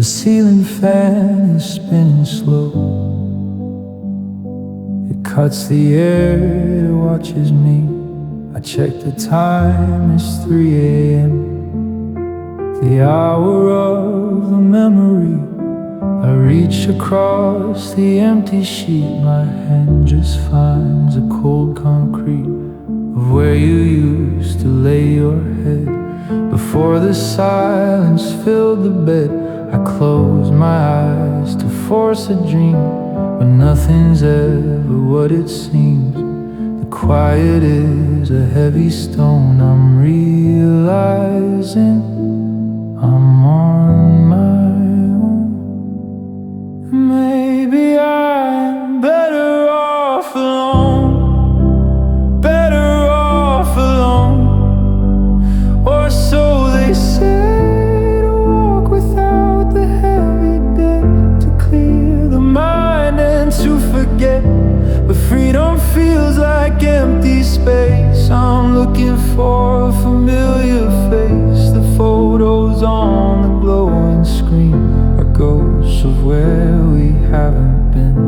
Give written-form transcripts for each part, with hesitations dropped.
ceiling fan is spinning slow. It cuts the air, it watches me. I check the time, it's 3 a.m. The hour of the memory. I reach across the empty sheet. My hand just finds a cold concrete of where you used to lay your head. Before the silence filled the bed, I close my eyes to force a dream, but nothing's ever what it seems. The quiet is a heavy stone. I'm realizing I'm on my own. Maybe I'm better off alone, better off alone, or so they say, to walk without the heavy debt, to clear the mind and to forget. But freedom feels like empty space. I'm looking for a familiar face. The photos on the glowing screen are ghosts of where we haven't been.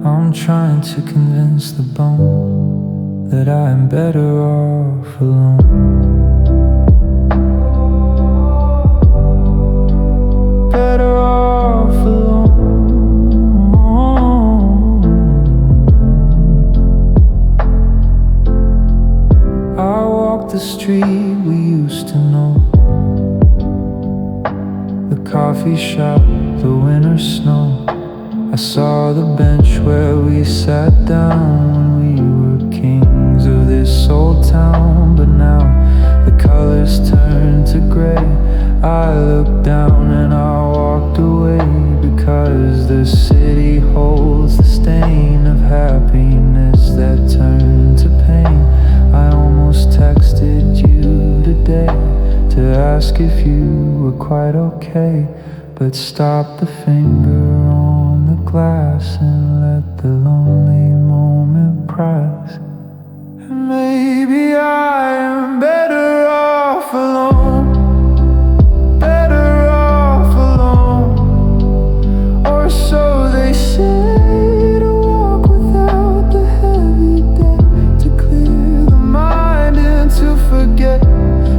I'm trying to convince the bone that I am better off alone. Better off alone. I walk the street we used to know, the coffee shop, the winter snow. I saw the bench where we sat down when we were kings of this old town. But now the colors turn to gray. I looked down and I walked away, because the city holds the stain of happiness that turned to pain. I almost texted you today to ask if you were quite okay, but stop the finger on the glass and let the lonely moment pass. And maybe I am better off alone, better off alone, or so they say, to walk without the heavy debt, to clear the mind and to forget.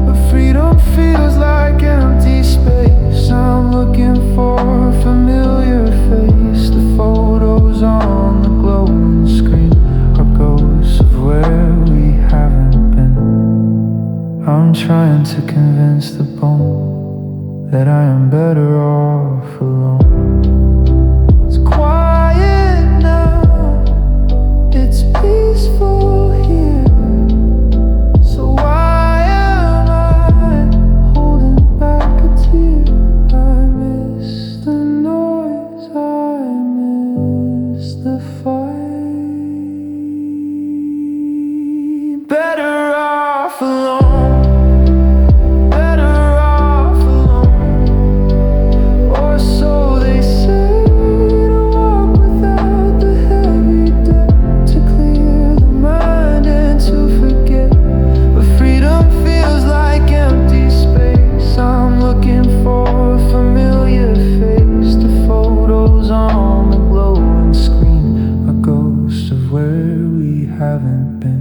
But freedom feels like empty space. I'm looking for a familiar face. The photos on the glowing screen are ghosts of where we haven't been. I'm trying to convince the bone that I am better off alone. It's quiet now, it's peaceful here. So why am I holding back a tear? I miss the noise, I miss the fight. Better off alone, better off alone, or so they say, to walk without the heavy debt, to clear the mind and to forget. But freedom feels like empty space. I'm looking for a familiar face. The photos on the glowing screen are ghosts of where we haven't been.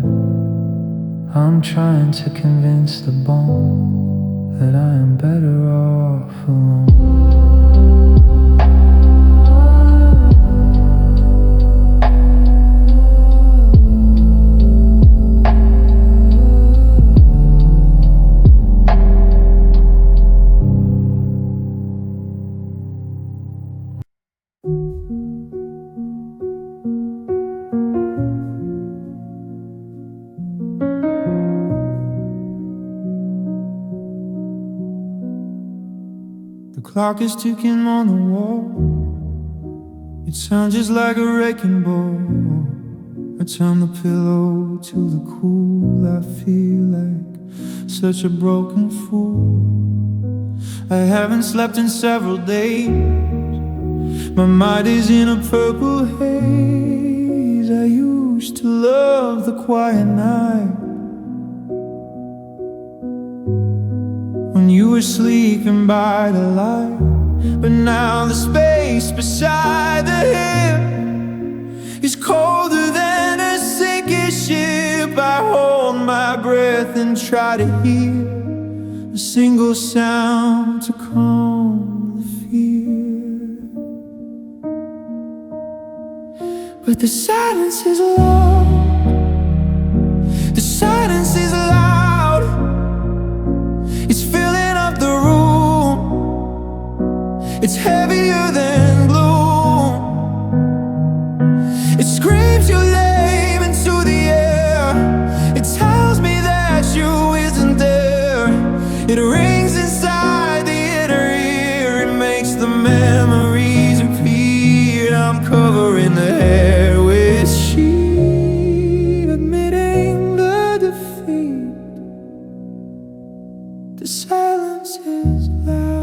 I'm trying to convince the bone that I am better off alone. The clock is ticking on the wall. It sounds just like a wrecking ball. I turn the pillow to the cool. I feel like such a broken fool. I haven't slept in several days. My mind is in a purple haze. I used to love the quiet night, when you were sleeping by the light. But now the space beside the hill is colder than a sinking ship. I hold my breath and try to hear a single sound to calm the fear. But the silence is loud. The silence is loud. It's filling up the room. It's heavier than gloom. It screams your name into the air. It tells me that you isn't there. It rings inside the inner ear. It makes the memories appear. I'm covering the hair with sheet, admitting the defeat. The silence is loud.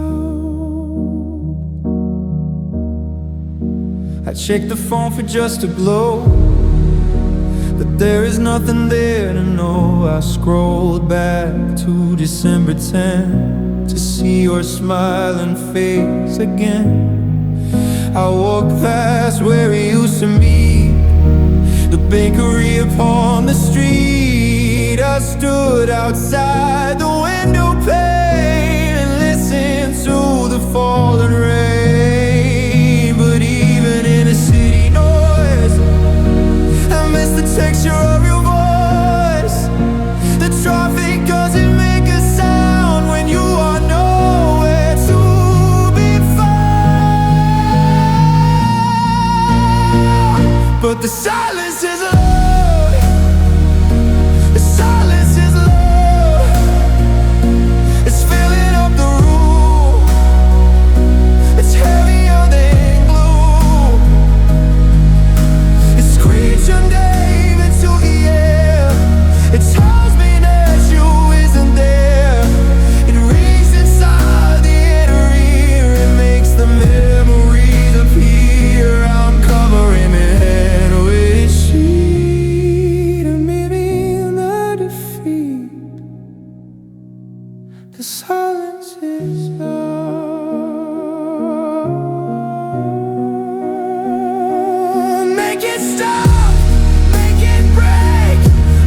I check the phone for just a glow, but there is nothing there to know. I scrolled back to December 10th to see your smiling face again. I walked past where we used to meet, the bakery upon the street. I stood outside the window pane and listened to the falling rain. But even in a city noise, I miss the texture of your voice. The traffic doesn't make a sound when you are nowhere to be found. But the silence is loud. The silence is loud. It's filling up the room. It's heavier than gloom. It screams your name into the air. It tells me that you isn't there. It rings inside the inner ear. It makes the memories appear. I'm covering my head with sheet, admitting the defeat. The silence is loud. Make it stop, make it break.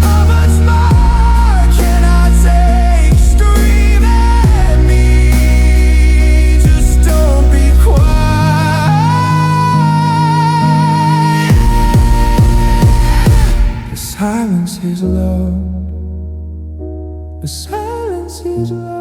How much more can I take? Scream at me, just don't be quiet. The silence is loud. The silence is loud.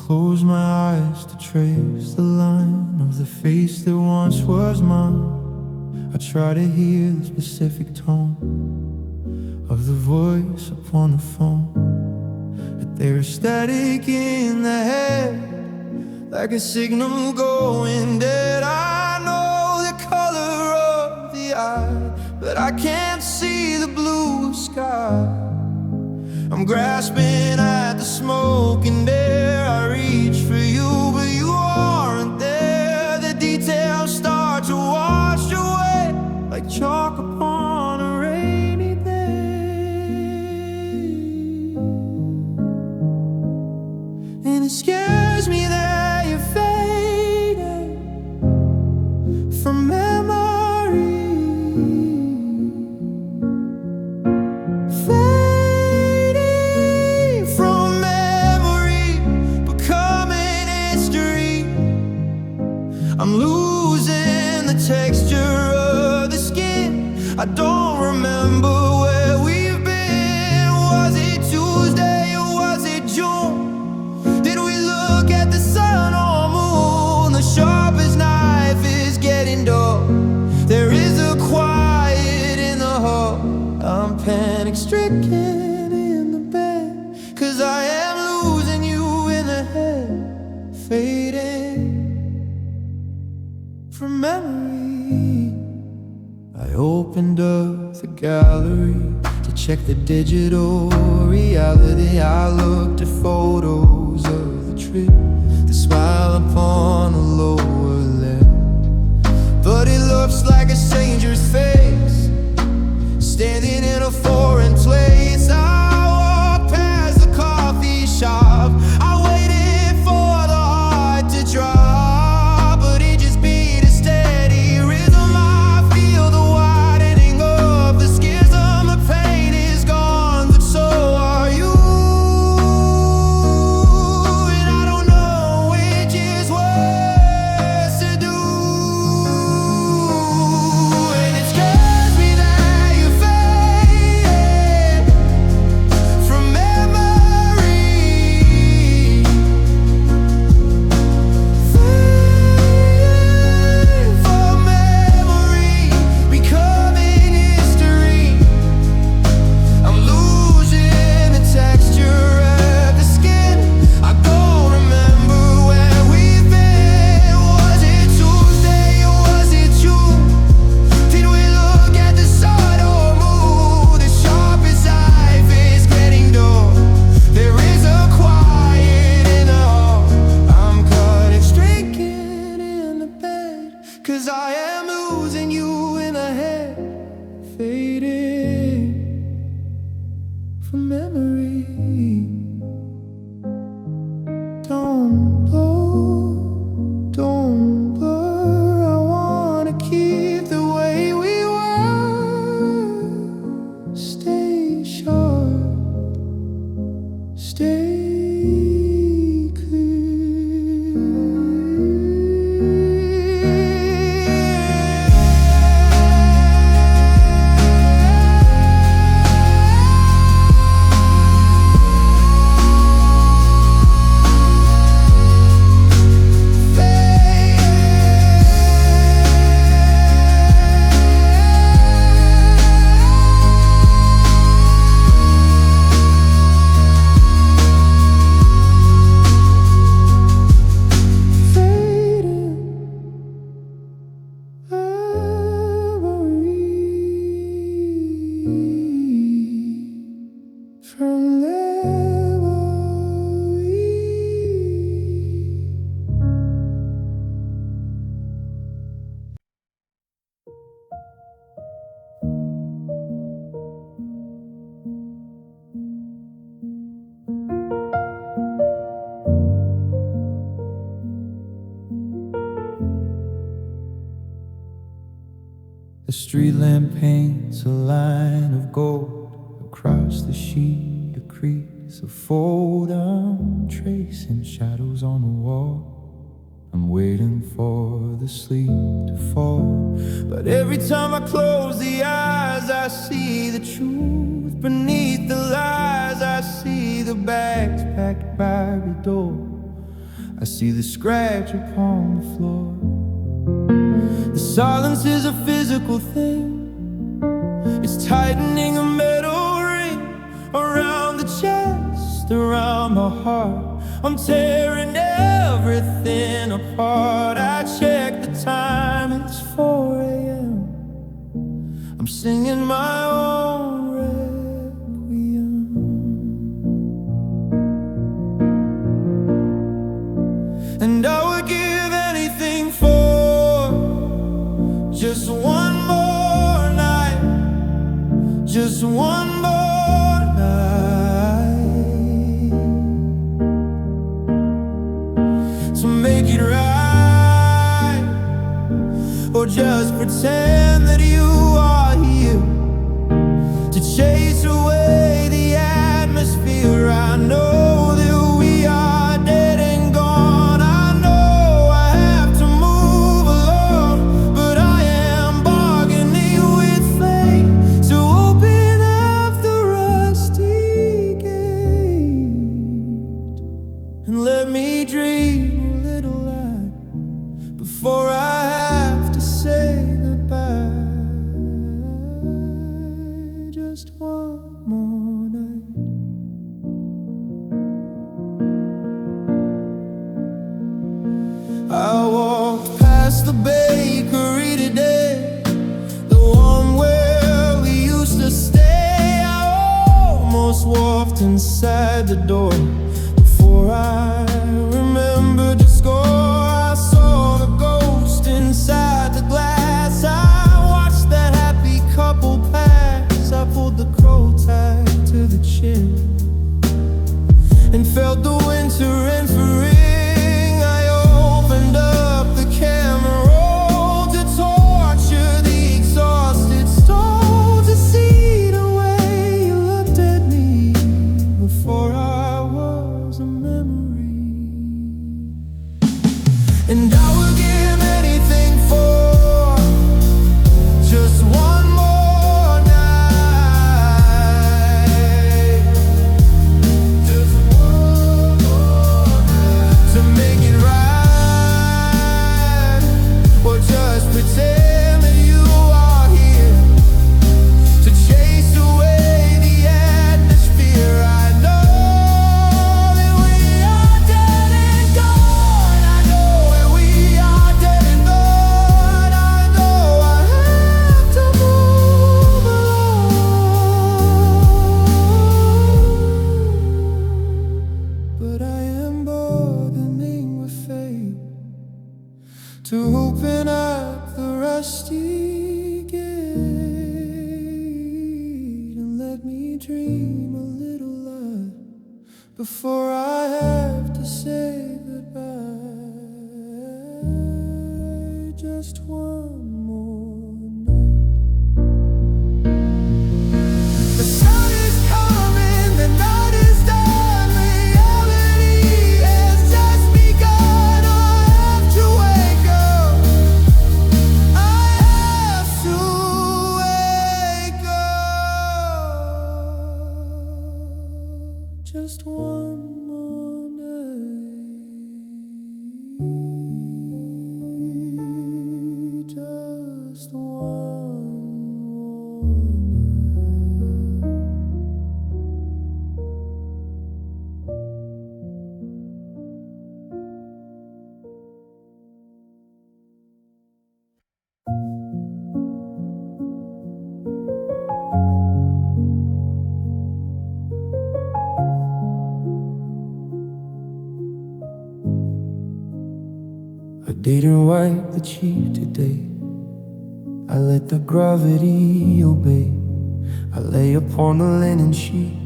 Close my eyes to trace the line of the face that once was mine. I try to hear the specific tone of the voice upon the phone, but there's static in the head, like a signal going dead. I know the color of the eye, but I can't see the blue sky. I'm grasping at the smoke and air. I reach for you, but you aren't there. The details start to wash away like chalk upon a rainy day. And it scares me that you're fading from memory. I'm losing the texture of the skin. I don't remember where we've been. Was it Tuesday or was it June? Did we look at the sun or moon? The sharpest knife is getting dull. There is a quiet in the hall. I'm panic stricken in the bed, 'cause I am losing you in the head, fading from memory. I opened up the gallery to check the digital reality. I looked at photos of the trip, the smile upon the lower lip. But it looks like a stranger's face, standing in a foreign place. I walked past the coffee shop. I waited for the heart to drop, but it just beat a steady rhythm. I feel the widening of the schism. The pain is gone, but so are you. And I don't know which is worse to do. And it scares me that you fade from memory, fade from memory, becoming history. I'm losing the texture of the skin. I don't remember where we've been. Was it Tuesday or was it June? Did we look at the sun or moon? The sharpest knife is getting dull. There is a quiet in the hall. I'm cutting, stricken in the bed, 'cause I am losing you in the head, fading from memory. Don't blow, don't blur. I wanna keep the way we were. Stay sharp, stay The street lamp paints a line of gold across the sheet of crease of fold. I'm tracing shadows on the wall. I'm waiting for the sleep to fall. But every time I close the eyes, I see the truth beneath the lies. I see the bags packed by the door. I see the scratch upon the floor. The silence is a physical thing. It's tightening a metal ring around the chest, around my heart. I'm tearing everything apart. I check the time, it's 4 a.m. I'm singing my own requiem. And I would give anything for just one more night, just one more night, to make it right, or just pretend that you are here to chase away the atmosphere. I know that we are dead and gone. I know I have to move along, but I am bargaining with fate to open up the rusty gate and let me dream a little light before I have to say goodbye. Just one inside the door. Before I remembered to score, I saw the ghost inside the glass. I watched that happy couple pass. I pulled the crow tight to the chin and felt the winter entering. I opened up the camera roll to torture the exhausted soul, to see the way you looked at me before I was a memory. And I would give anything for just one more night, just one more night, to make it right, or just pretend that you are here to chase away the atmosphere. I know that we are dead and gone. I know that we are dead and gone. I know I have to move along, but I am bargaining with fate to open up the rusty gate and let me dream a little life before I have to say goodbye. Just one more night. The sun is coming, the night is done, reality has just begun. I have to wake up, I have to wake up. Just one more night, just one more I didn't wipe the cheek today. I let the gravity obey. I lay upon the linen sheet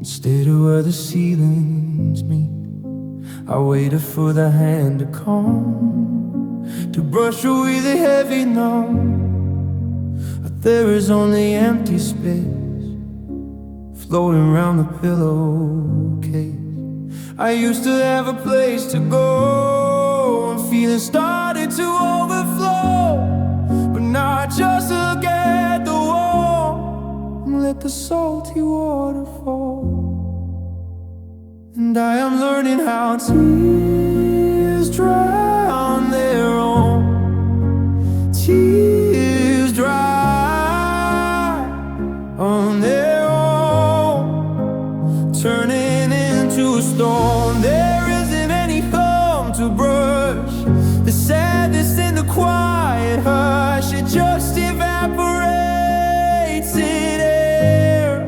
instead of where the ceilings meet. I waited for the hand to come, to brush away the heavy numb. But there is only empty space floating around the pillowcase. I used to have a place to go, and feeling started to overflow. But now I just look at the wall and let the salty water fall. And I am learning how tears dry on their own. Tears dry on their own, turning into a storm. There isn't any foam to brush the sadness in the quiet hush. It just evaporates in air,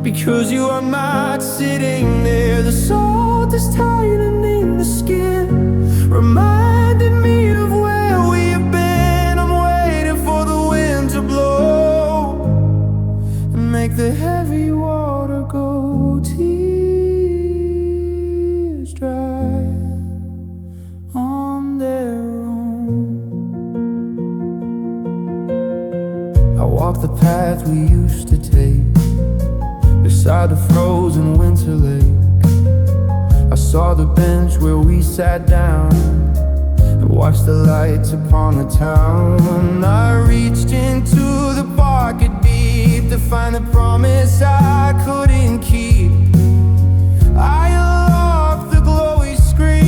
because you are not sitting there. The salt is tightening the skin, reminding me of where we have been. I'm waiting for the wind to blow and make the heavy water go. Tears dry on their own. I walk the path we used to take beside the frozen winter lake. I saw the bench where we sat down and watched the lights upon the town. I reached into the pocket deep to find the promise I couldn't keep. I unlocked the glowy screen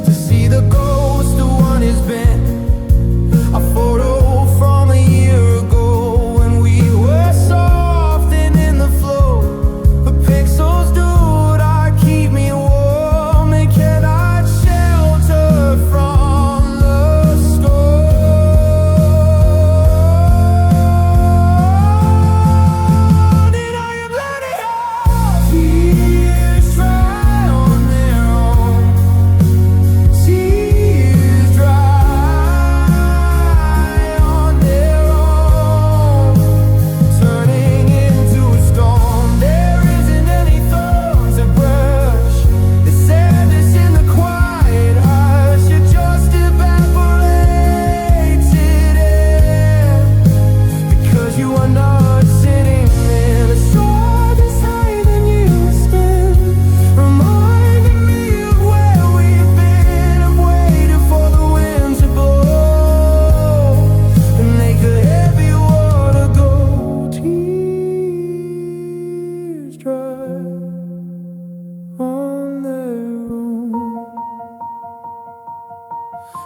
to see the ghost of one has been. A photo from a year ago when we were soft and in the flow. But pixels do not keep me warm, they cannot shelter from the storm.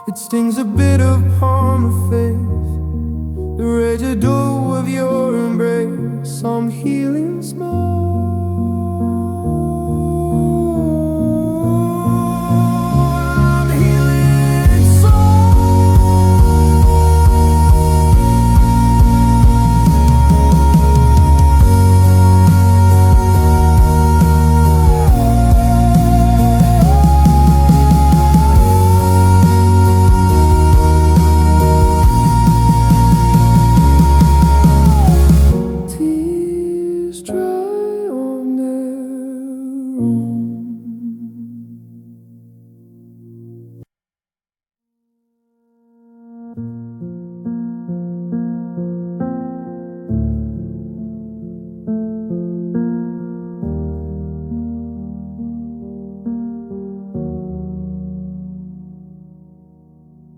It stings a bit upon the face, the residue of your embrace. Some healing small.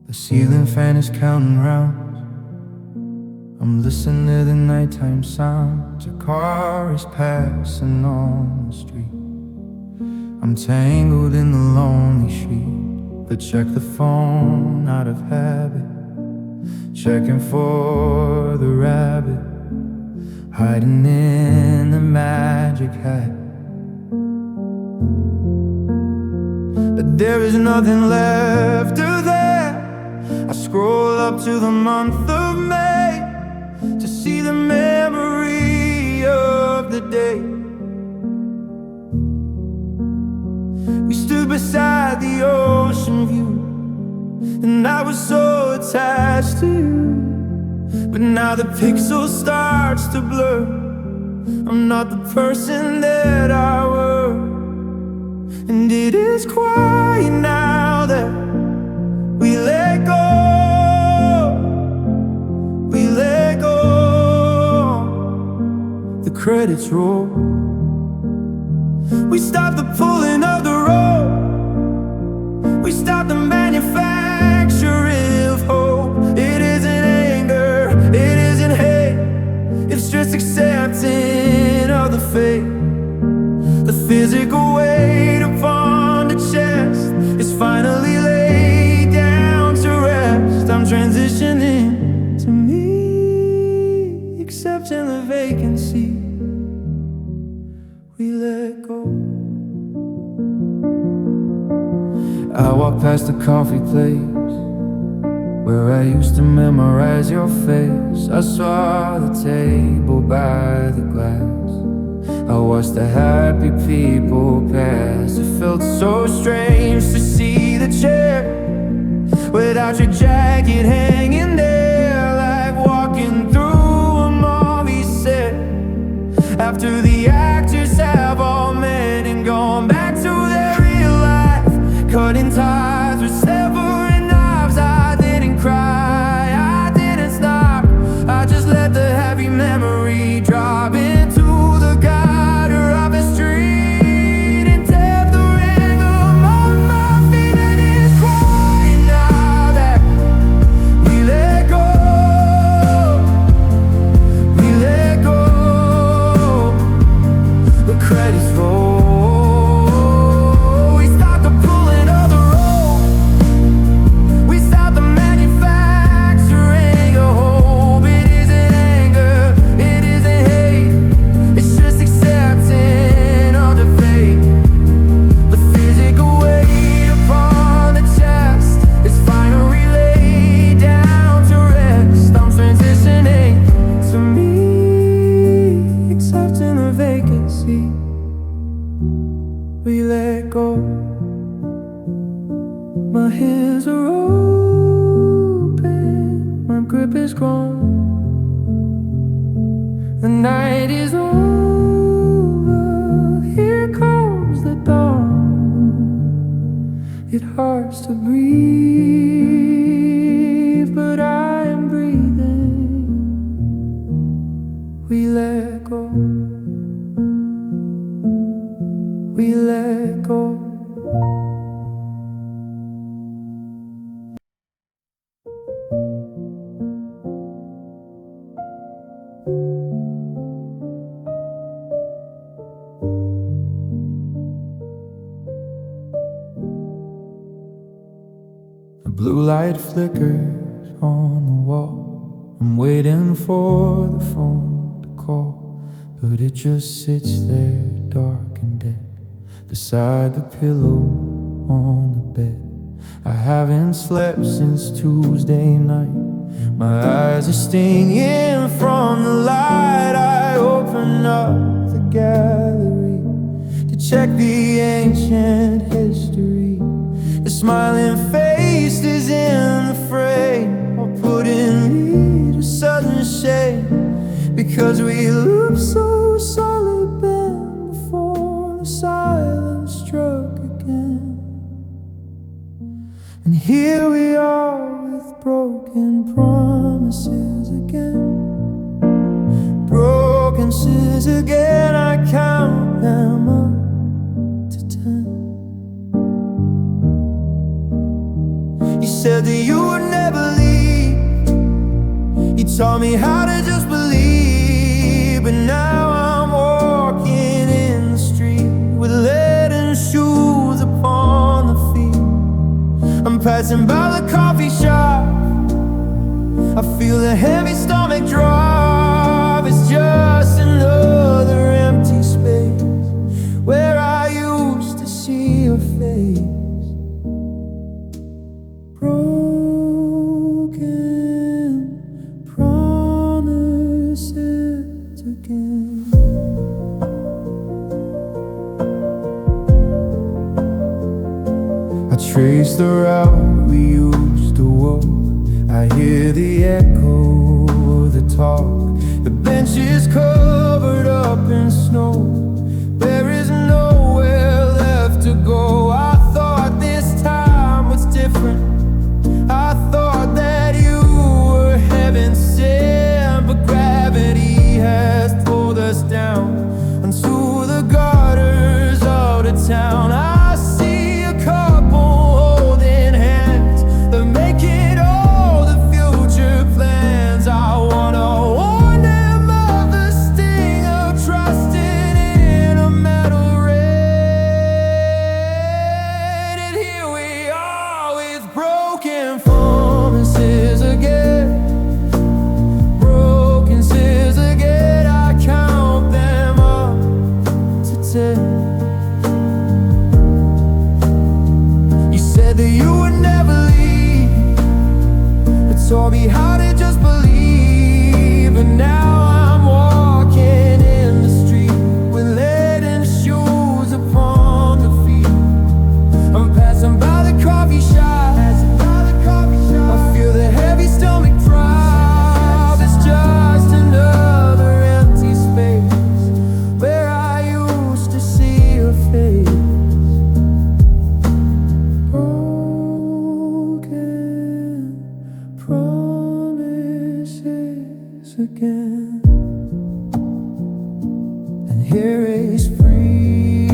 The ceiling fan is counting rounds. I'm listening to the nighttime sounds. A car is passing on the street. I'm tangled in the lonely sheet, but check the phone out of habit, checking for the rabbit hiding in the magic hat. But there is nothing left of that. I scroll up to the month of May to see the memory of the day we stood beside the ocean view, and I was so attached to you. But now the pixel starts to blur. I'm not the person that I were, and it is quiet now that we let go. We let go. The credits roll. We stop the pulling of the rope. We stop the manufacturing of hope. It isn't anger, it isn't hate. It's just accepting of the fate. The physical weight upon the chest is finally laid down to rest. I'm transitioning to me, accepting the vacancy. We let go. I walk past the coffee place where I used to memorize your face. I saw the table by the glass. I watched the happy people pass. It felt so strange to see the chair without your jacket hanging there, like walking through a movie set after the actors have all met and gone back to their real life, cutting ties with severing knives. I didn't cry, I didn't stop. I just let the heavy memory drop into the gutter of the street and tap the rhythm on my feet. And it's quiet now that we let go. We let go. The credits roll. We stop the pulling of the rope. We stop the manufacturing of hope. It isn't anger, it isn't hate. It's just accepting of the fate. The physical weight upon the chest is finally laid down to rest. I'm transitioning to me, accepting the vacancy. We let go. My hands are open, my grip is gone. The night is over, here comes the dawn. It hurts to breathe, but I am breathing. We let go. We let go. The blue light flickers on the wall. I'm waiting for the phone to call, but it just sits there dark and dead beside the pillow on the bed. I haven't slept since Tuesday night. My eyes are stinging from the light. I open up the gallery to check the ancient history. The smiling face is in the frame, or putting me to sudden shame, because we looked so solid then before the silence struck again. And here we are with broken promises again. Broken scissors again, I count them up to 10. You said that you would never leave. You taught me how to just believe. But now I'm walking in the street with lead shoes upon the feet. I'm passing by the coffee shop. I feel the heavy stomach drop. It's just another empty space where I used to see your face. Broken promises again. I trace the route we used to walk. I hear the echo of the talk. The bench is covered up in snow. There is nowhere left to go. I thought this time was different. I thought that you were heaven sent, but gravity has pulled us down onto the gutters out of town. I see a couple holding hands. They're making all the future plans. I wanna warn them of the sting of trusting in a metal red. And here we are with broken promises again. Broken scissors again, I count them up to 10. You said that you would never leave, but taught me how to just believe. And now I'm walking in the street with lead shoes upon the feet. I'm passing by the coffee shop. I feel the heavy stomach drop. It's just another empty space where I used to see your face. Broken promises again. And here is free.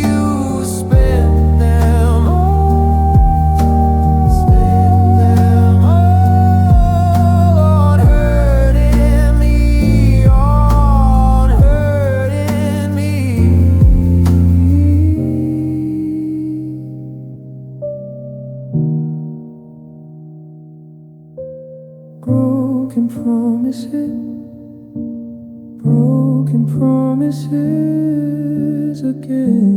You spend them all on hurting me, on hurting me. Broken promises again.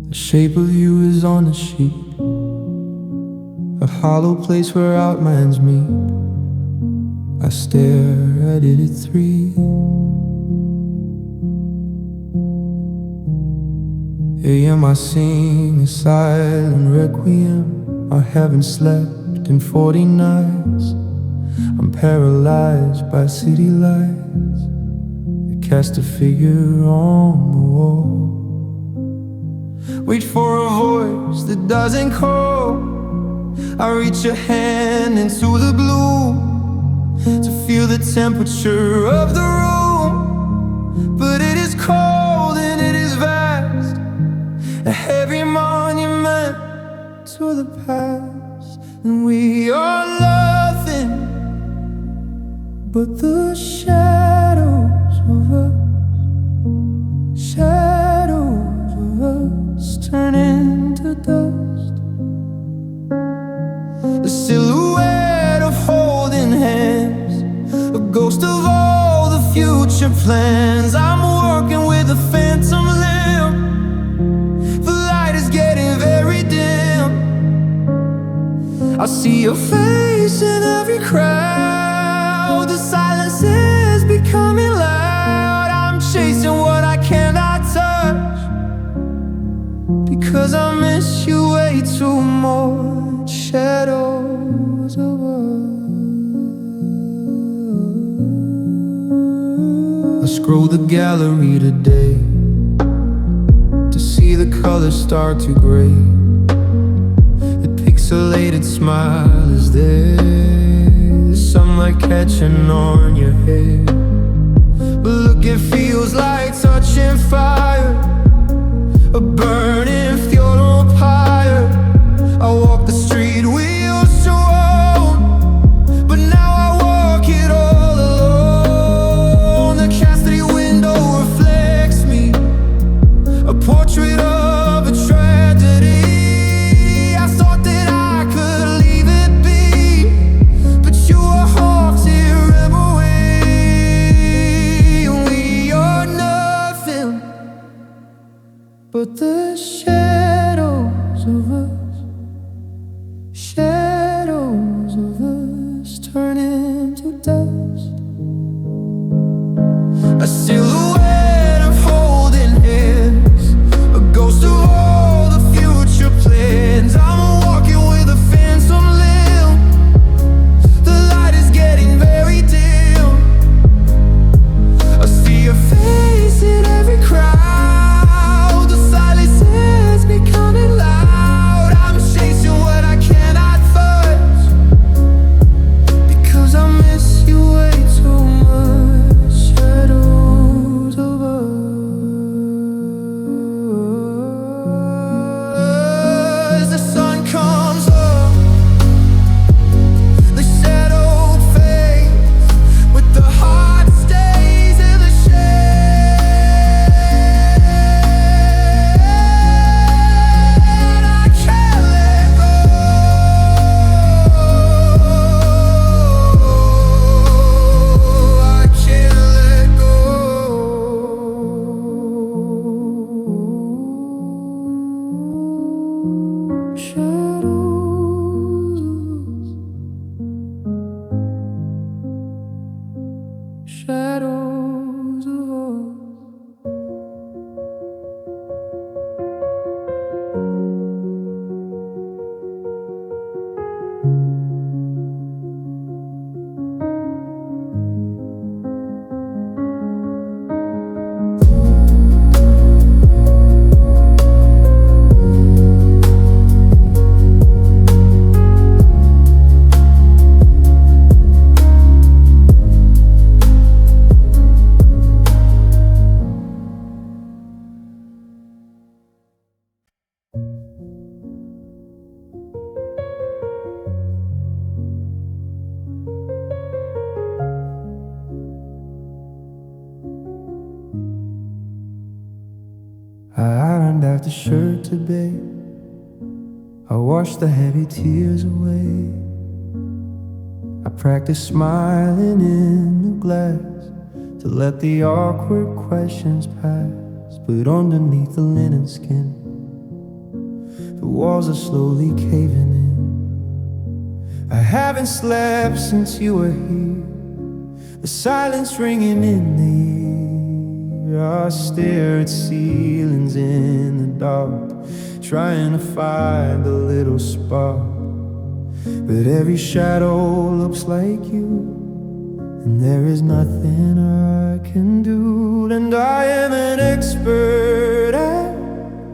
The shape of you is on the sheet, a hollow place where outlines meet. I stare at it at 3. AM I sing a silent requiem. I haven't slept in 40 nights. I'm paralyzed by city lights that cast a figure on the wall. Wait for a voice that doesn't call. I reach a hand into the blue to feel the temperature of the room. for the past, and we are nothing but the shadows of us, shadows of us turn into dust. The silhouette of holding hands, a ghost of all the future plans. I'm working with a phantom limb. The light is getting very dim. I see your face in every crowd. The silence is becoming loud. I'm chasing what I cannot touch, because I miss you way too much. Shadows of us. I scroll the gallery today to see the colors start to gray. The pixelated smile is there, sunlight catching on your hair. But look, it feels like touching fire, a burning funeral pyre. I walk the street we used to own, but now I walk it all alone. The castle window reflects me, a portrait of a tragedy. I thought that I could leave it be, but you were haunted away. We are nothing but the shadows of us, shadows of us turn into dust. A silhouette of holding hands, a ghost of all the future plans. I'm walking with a phantom limb. The light is getting very dim. I see your face in every crowd. The silence is becoming loud. I'm chasing what I cannot touch, because I miss you way too much. Shadows of us. The sun comes up, the shadow fades, but the heart stays in the shade. I can't let go. I can't let go. Shadows, shadows of us. I ironed out the shirt today. I washed the heavy tears away. I practiced smiling in the glass to let the awkward questions pass. But underneath the linen skin, the walls are slowly caving in. I haven't slept since you were here, the silence ringing in the ear. I stare at ceilings in the dark, trying to find a little spark. But every shadow looks like you, and there is nothing I can do. And I am an expert at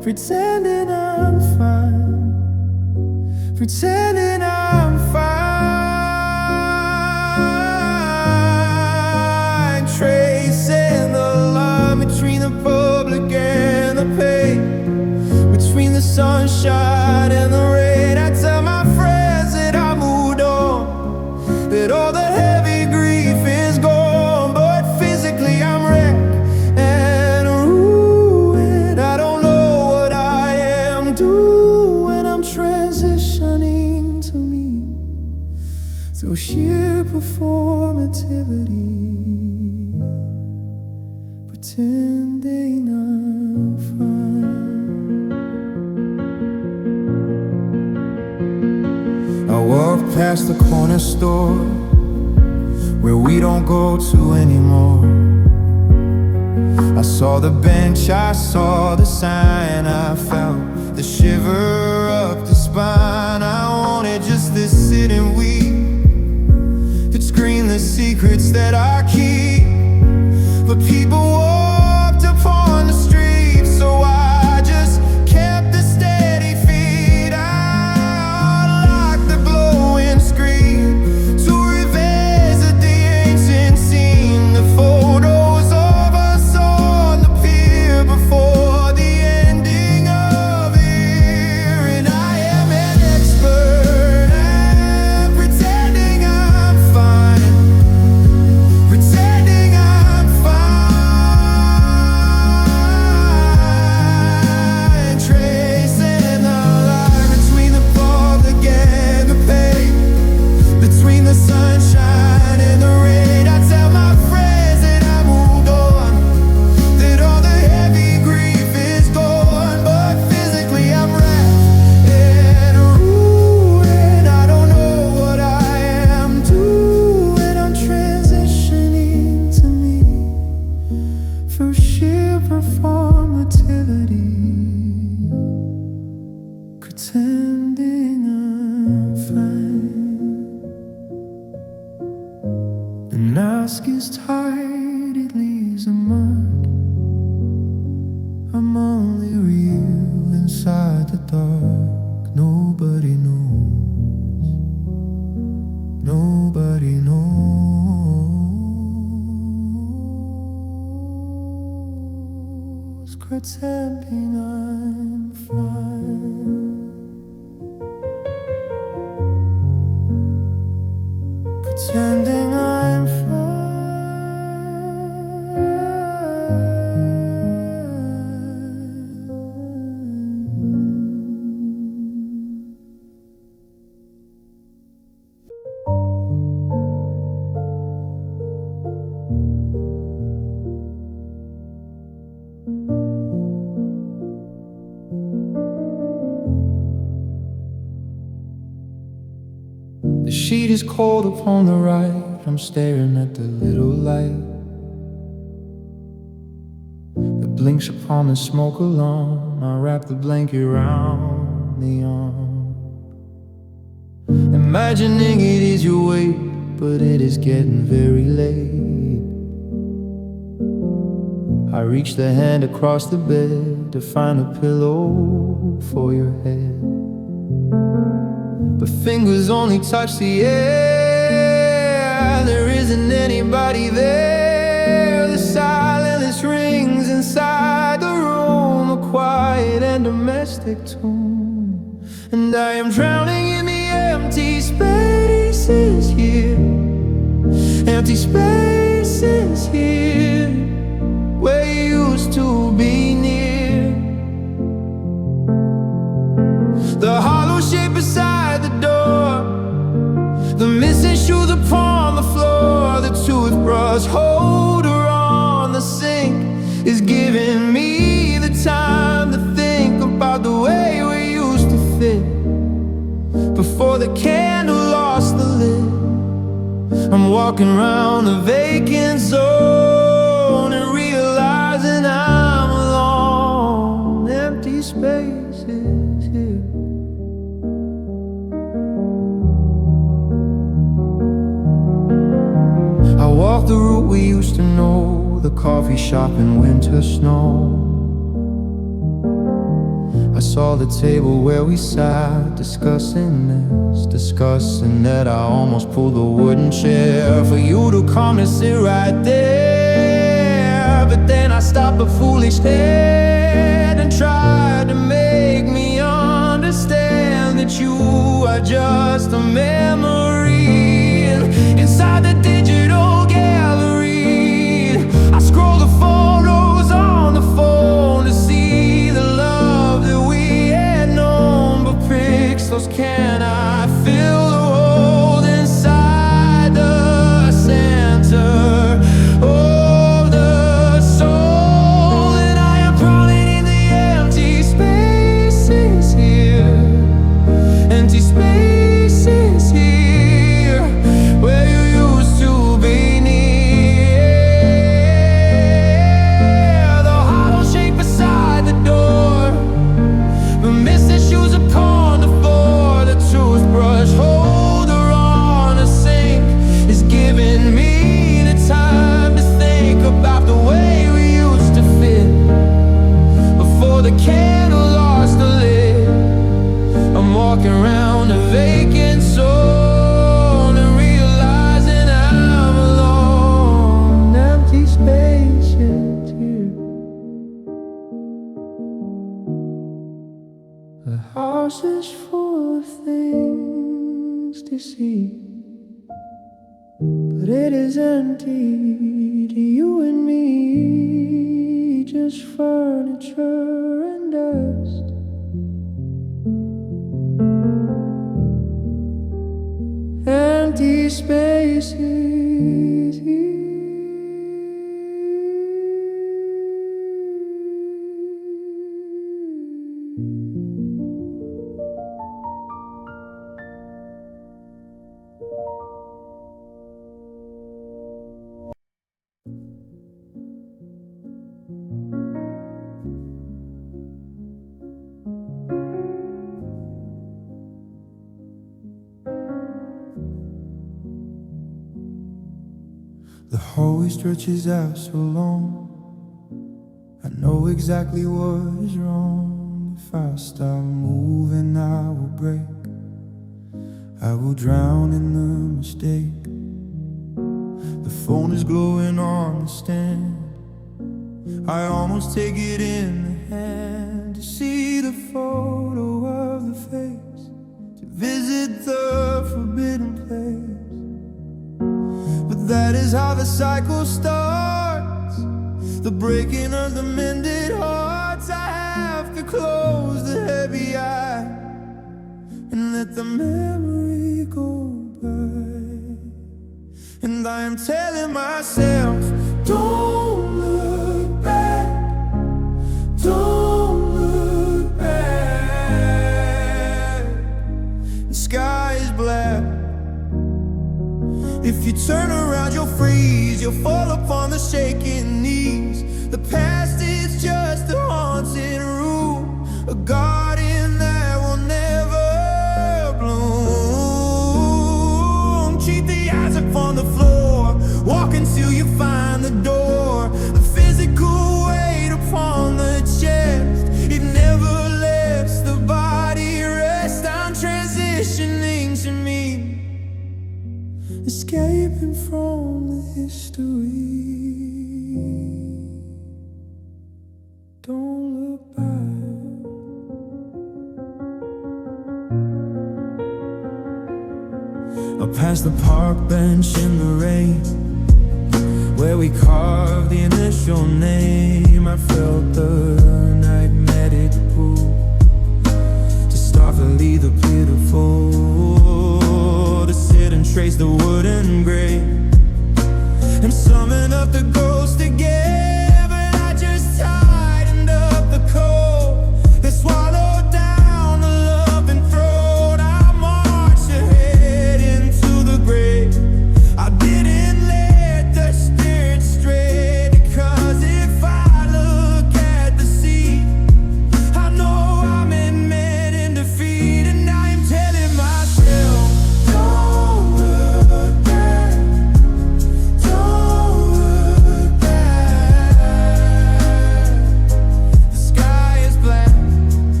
pretending I'm fine, pretending I'm fine, tracing the line between the public and the pain, between the sunshine and the rain. pretending I'm fine. I walk past the corner store where we don't go to anymore. I saw the bench, I saw the sign, I felt the shiver up the spine. I wanted just to sit and weep, could scream the secrets that I keep, but people walked upon the street, so I just kept the steady feet. I unlocked the glowing screen to revisit the ancient scene, the photos of us on the pier before the ending of the year. And I am an expert at pretending I'm fine, pretending I'm fine, tracing the line between the public and the pain, between the sunshine and the rain. I tell my friends that I moved on, that all the heavy grief is gone, but physically I'm wrapped in a ruin. I don't know what I am doing. I'm transitioning to me through sheer performativity, pretending I'm fine. The mask is tight, it leaves a mark. I'm only real inside the dark. Nobody knows, nobody knows, pretending I'm fine, pretending I'm fine. The sheet is cold upon the right. I'm staring at the little light that blinks upon the smoke alarm. I wrap the blanket around the arm, imagining it is your weight, but it is getting very late. I reach the hand across the bed to find a pillow for your head, but fingers only touch the air. There isn't anybody there. The silence rings inside the room, a quiet and domestic tune, and I am drowning in the empty spaces here, empty spaces here, where you used to be near. The hollow shape beside the door, the missing shoes upon the floor, the toothbrush holder on the sink is giving me the time to think about the way we used to fit before the candle lost the lid. I'm walking around the vacant zone and realizing I'm alone. Empty spaces here. I walk the route we used to know, the coffee shop in winter snow. I saw the table where we sat, discussing this, discussing that. I almost pulled a wooden chair for you to come and sit right there, but then I stopped a foolish head and tried to make me understand that you are just a memory. And inside the digital gallery, I scroll the photos on the phone to see the love that we had known, but pixels cannot fill the hole inside the center of the soul. house is full of things to see, but it is empty to you and me, just furniture and dust. Empty spaces here. The hallway stretches out so long. I know exactly what is wrong. If I stop moving, I will break. I will drown in the mistake. The phone is glowing on the stand. I almost take it in the hand to see the photo of the face, to visit the forbidden place. But that is how the cycle starts, the breaking of the mended hearts. I have to close the heavy eye and let the memory go by. And I am telling myself, don't look back, don't look back. The sky is black. If you turn around, you'll freeze. You'll fall upon the shaking knees. The past is just a haunted room, a garden that will never bloom. Keep the eyes up on the floor, walk until you find the door. The physical weight upon the chest, it never lets the body rest. I'm transitioning to me, escaping from the history. Don't look back. Up past the park bench in the rain, where we carved the initial name. I felt the night medical to start to lead the pitiful, to sit and trace the wooden grave and summon up the ghosts together. I just tightened up the cold that swallowed down the loving throat. I marched ahead into the grave. I didn't let the spirit stray, because if I look at the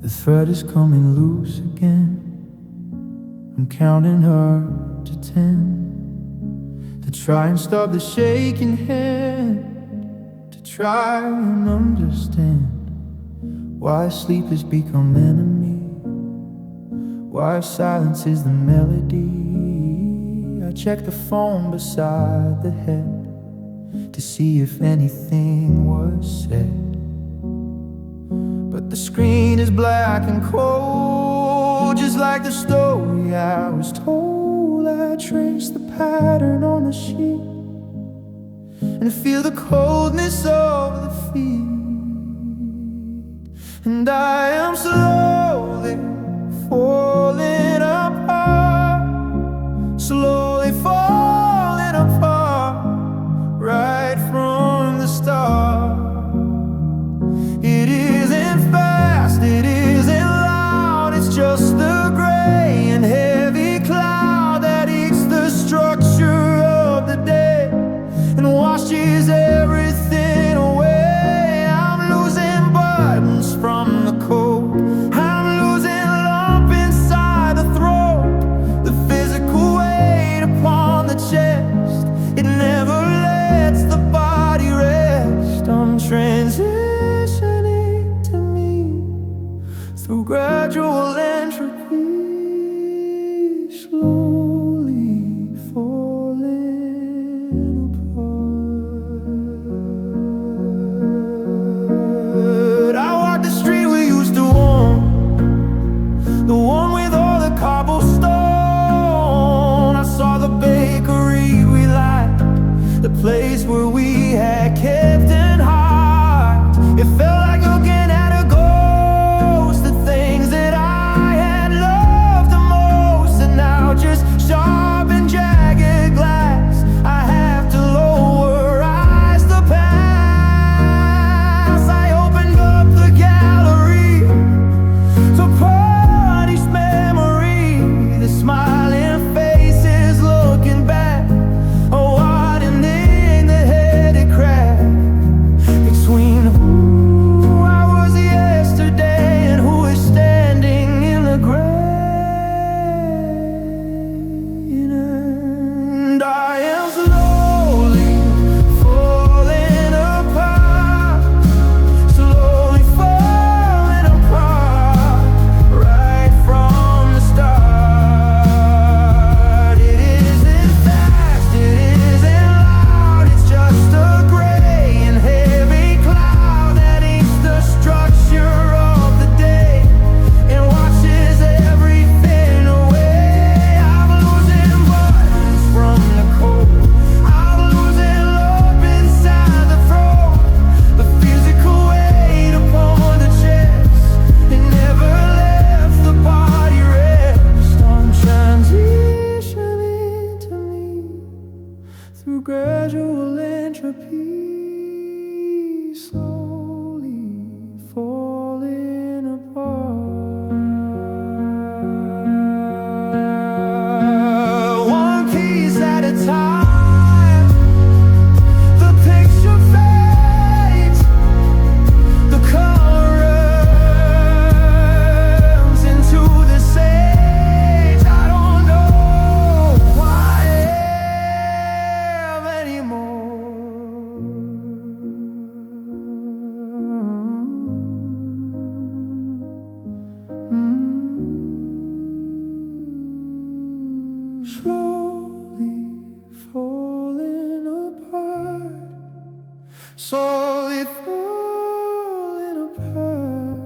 The thread is coming loose again. I'm counting her to 10, to try and stop the shaking hand, to try and understand why sleep has become enemy, why silence is the melody. I check the phone beside the head to see if anything was said, but the screen is black and cold, just like the story I was told. I trace the pattern on the sheet and feel the coldness of the feet, and I am slowly falling apart, slowly falling apart, right from the start. It isn't fast, it isn't loud, it's just the gray and heavy cloud that eats the structure of the day and washes everything away. I'm losing buttons from the cold, I'm losing lump inside the throat, the physical weight upon the chest, it never lets the body rest. I'm transitioning to me through gradual entropy, slowly falling apart. I walk the street we used to own, the one with all the cobblestone. I saw the bakery we liked, the place where we had kept in heart. It felt like looking at a ghost, the things that I had loved the most, and now just sharp and jagged glass. I have to lower eyes to pass. I opened up the gallery to punish memory, the smiling faces looking back, oh widening the headed crack between who I was yesterday and who is standing in the grain. And I am slowly falling apart, slowly falling apart, right from the start. It isn't fast, it isn't loud, it's just a gray and heavy cloud that eats the structure of the day and washes everything away. I'm losing buttons from the cold, I'm losing love inside the throat, the physical weight upon the chest, it never lets the body rest. I'm transitioning to me through gradual entropy, slowly falling apart. One piece at a time, the picture fades, the color runs into the sage. I don't know who I am anymore. Slowly falling apart, slowly falling apart.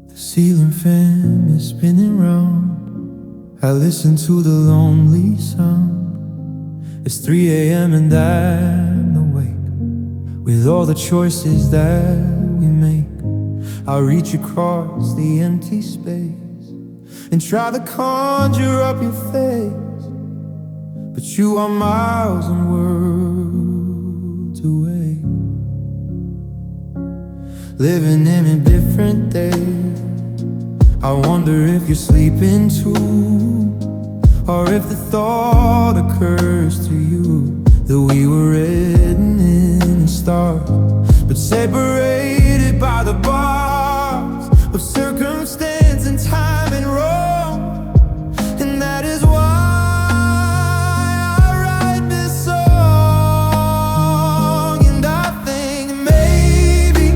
The ceiling fan is spinning round, I listen to the lonely sound. It's 3 a.m. and I'm awake with all the choices that we make. I'll reach across the empty space and try to conjure up your face, but you are miles and worlds away, living in a different day. I wonder if you're sleeping too, or if the thought occurs to you that we were written in stars, but separated by the bars of circumstance and time and wrong. And that is why I write this song. And I think maybe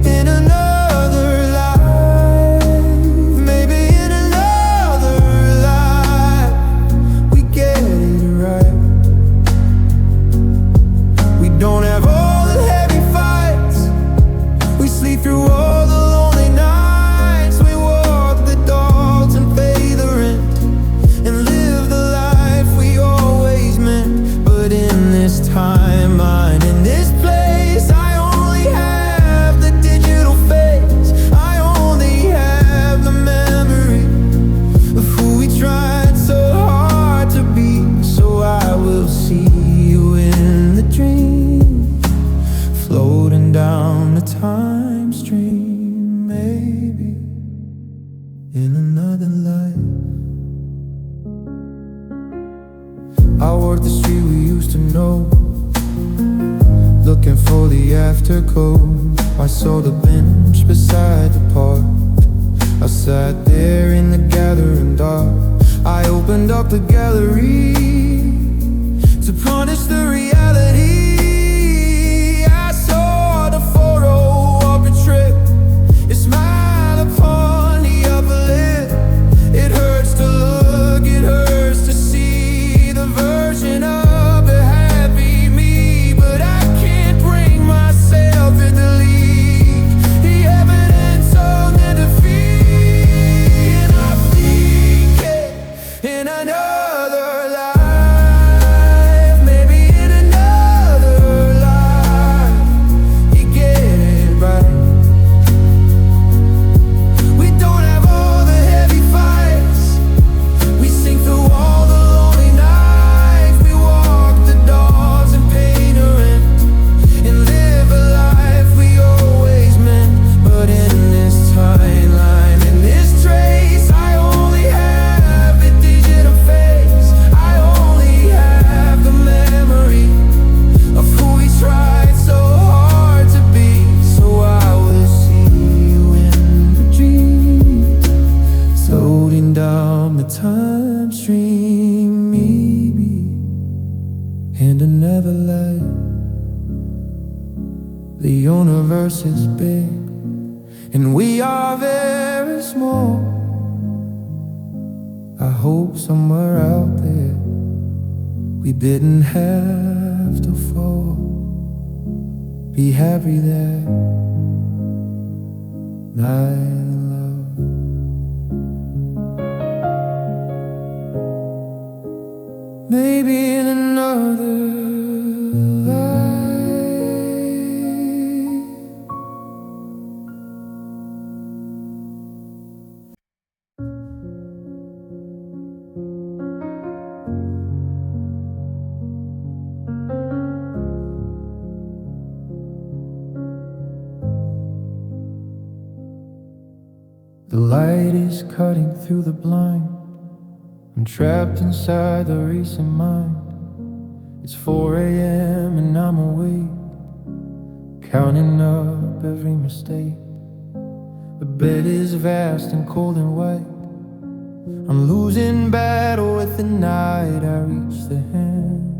in another life, maybe in another life, we get it right. We don't have all the heavy fights, we sleep through all the lonely nights. We walk the dogs and pay the rent and live the life we always meant. But in this timeline, in this place, I only have the digital face. I only have the memory of who we tried so hard to be. So I will see you in the dream, floating down the time stream, maybe in another life. I walk the street we used to know, looking for the afterglow. I saw the bench beside the park, I sat there in the gathering dark. I opened up the gallery to punish the reality. I saw the photo of a trip, it smiled upon the upper lip. It hurts to look, it hurts to see the version of a happy me, but I can't bring myself to delete the evidence of the defeat. And I think in another life, maybe in another life, you get it right. We don't have all the heavy fights, we sink through all the lonely nights. We walk the dogs and pay the rent and live a life we always meant. But in this timeline, in this trace, I only have a digital face. I only have the memory of who we tried so hard to be. So I will see you in the dream, floating down the time stream, maybe in another life. The universe is big and we are very small. I hope somewhere out there we didn't have to fall. Be happy that night, love. Maybe in another life. The light is cutting through the blind, I'm trapped inside the racing mind. It's 4 a.m. and I'm awake, counting up every mistake. The bed is vast and cold and white, I'm losing battle with the night. I reach the hand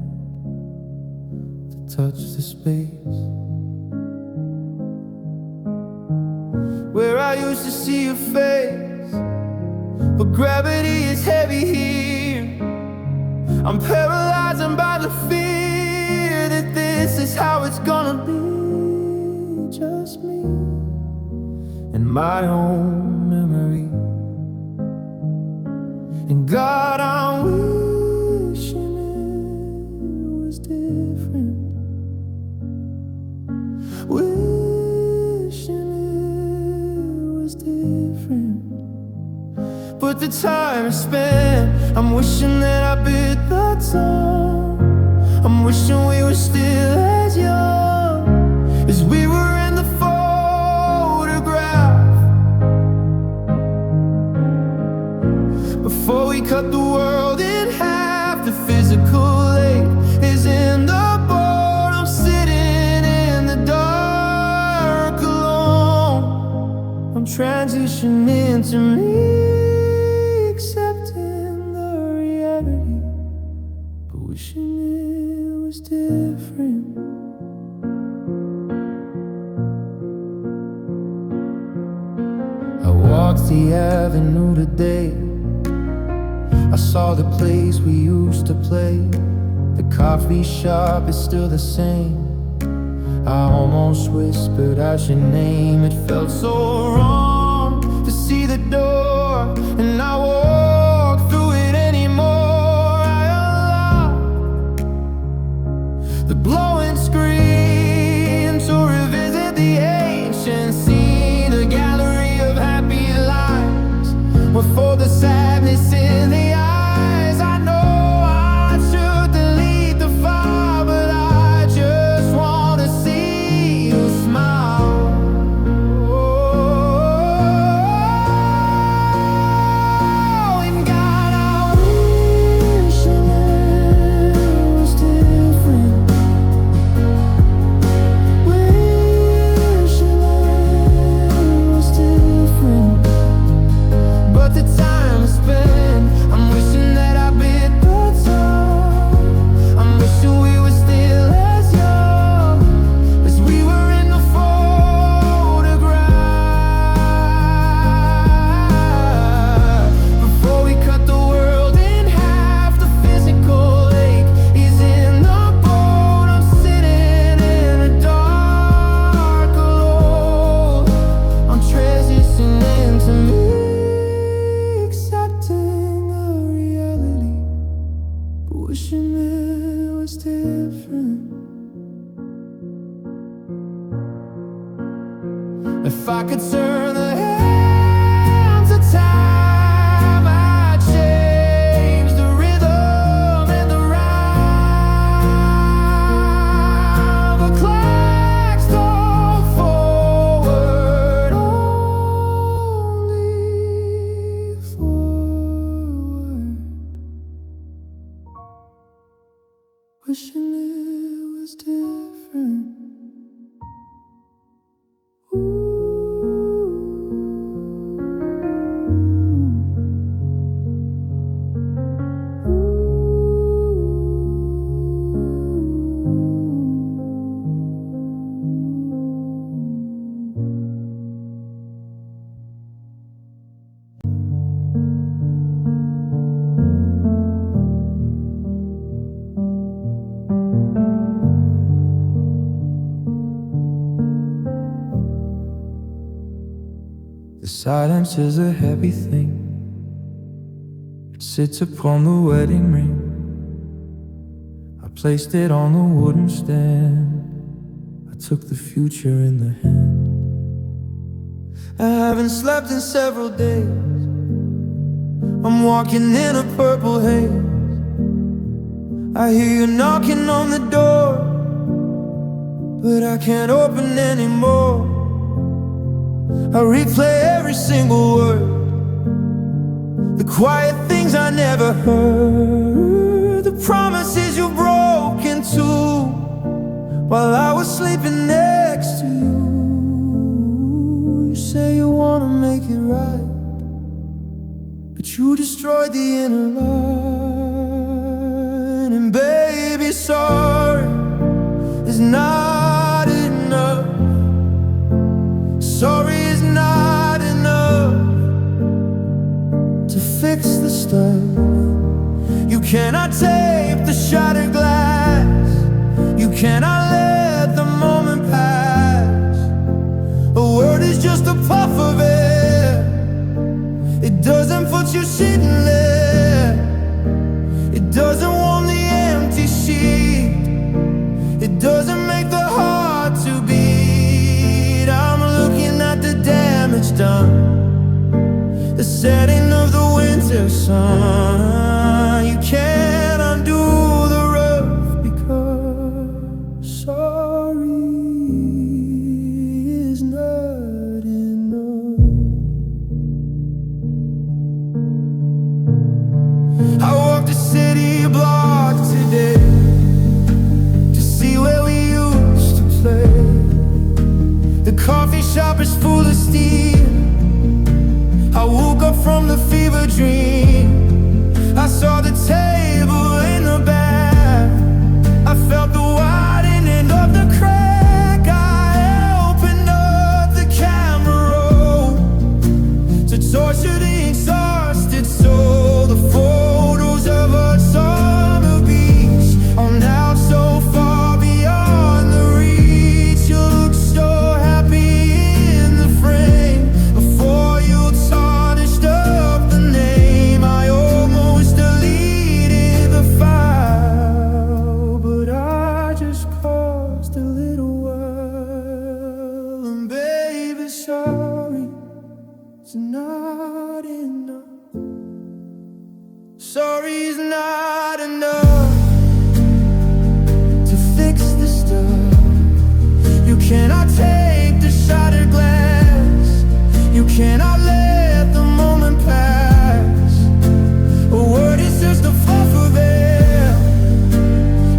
to touch the space where I used to see your face, but gravity is heavy here. I'm paralyzed by the fear that this is how it's gonna be. Just me and my own memory. And God, I'm wishing it was different, wishing it was different. But the time is spent, I'm wishing that I bit the tongue. wishing we were still as young as we were in the photograph. Before we cut the world in half, the physical lake is in the boat. I'm sitting in the dark alone. I'm transitioning to me, accepting the reality, but wishing it was different. I walked the avenue today. I saw the place we used to play. The coffee shop is still the same. I almost whispered out your name. It felt so wrong to see the door and I walked through it anymore. I unlocked the blowing screen to revisit the ancient scene, a gallery of happy lives before the sadness in the eyes. I know I should delete the file, but I just want to see you smile. Oh, and God, I wish it was different. Wish it was different. But the time I spent, I'm wishing that I bit the tongue. I'm wishing we were still as young as we were in the photograph. Before we cut the world in half, the physical lake is in the boat. I'm sitting in the dark alone. I'm transitioning to me, accepting the reality, but wishing it was different. If I could turn the hands of time, I'd change the rhythm and the rhyme. The clocks don't forward, only forward. Wishing it was different. The silence is a heavy thing. It sits upon the wedding ring. I placed it on the wooden stand. I took the future in the hand. I haven't slept in several days. I'm walking in a purple haze. I hear you knocking on the door, but I can't open anymore. I replay every single word, the quiet things I never heard, the promises you broke into while I was sleeping next to you. You say you wanna make it right, but you destroyed the inner line. And baby, sorry is not enough. Sorry is not enough to fix the stuff. You cannot tape the shattered glass. You cannot let the moment pass. A word is just a puff of air. It doesn't put you sitting there. It doesn't warm the empty sheet. It doesn't make the heart to beat. I'm looking at the damage done, the setting of the winter sun. You can't undo the rough because cannot take the shattered glass. You cannot let the moment pass. A word is just a fluff of air.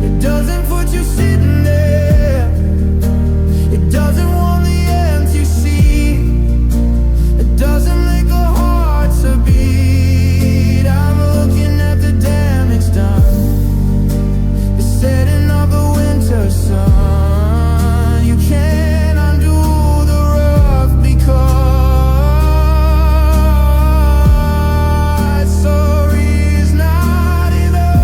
It doesn't put you sitting there. It doesn't want the empty seat. It doesn't make a heart to beat. I'm looking at the damage done, the setting of the winter sun. You can't undo the rough because sorry is not enough.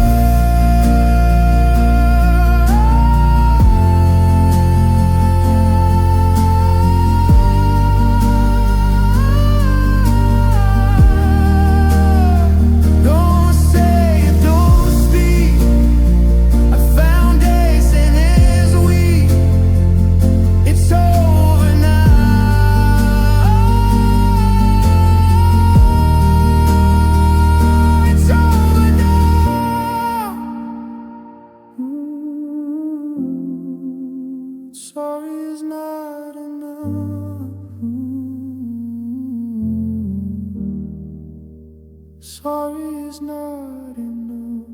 Don't say it, don't speak. I found days and it's weak. It's over now. It's over now. Sorry is not enough. Sorry is not enough.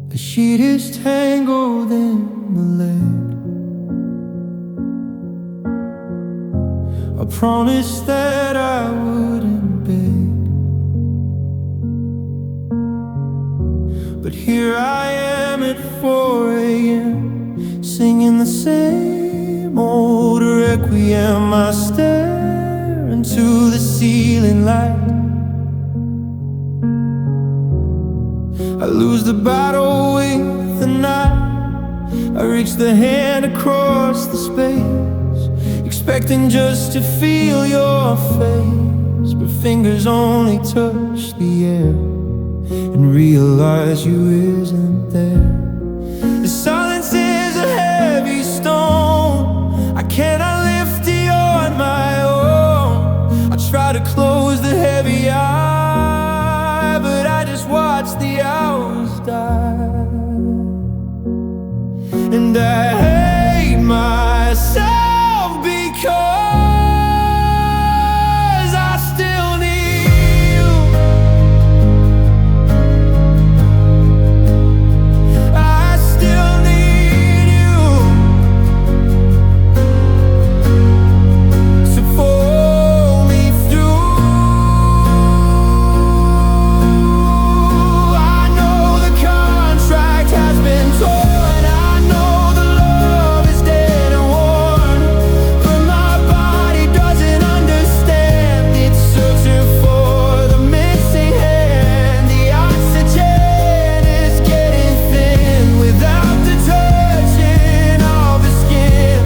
The sheet is tangled in the lead. I promised that I wouldn't beg, but here I am at 4 a.m. singing the same old requiem. I stare into the ceiling light. I lose the battle with the night. I reach the hand across the space, expecting just to feel your face, but fingers only touch the air and realize you isn't there. The silence is a heavy stone. I cannot lift it on my own. I try to close the heavy eye, but I just watch the hours die. And I hate myself because I still need you. I still need you to pull me through. I know the contract has been torn. I know the love is dead and worn, but my body doesn't understand. It's searching for the missing hand. The oxygen is getting thin without the touching of the skin.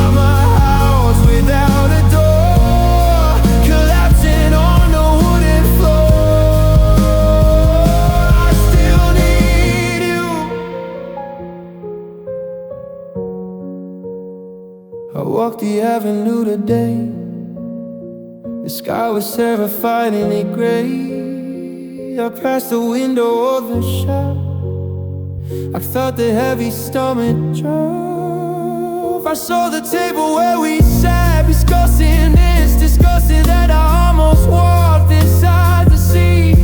I'm a house without a door, collapsing on the wooden floor. I still need you. I walked the avenue today. The sky was terrifyingly gray. I passed the window of the shop. I felt the heavy stomach drove. I saw the table where we sat, discussing this, discussing that. I almost walked inside the sea.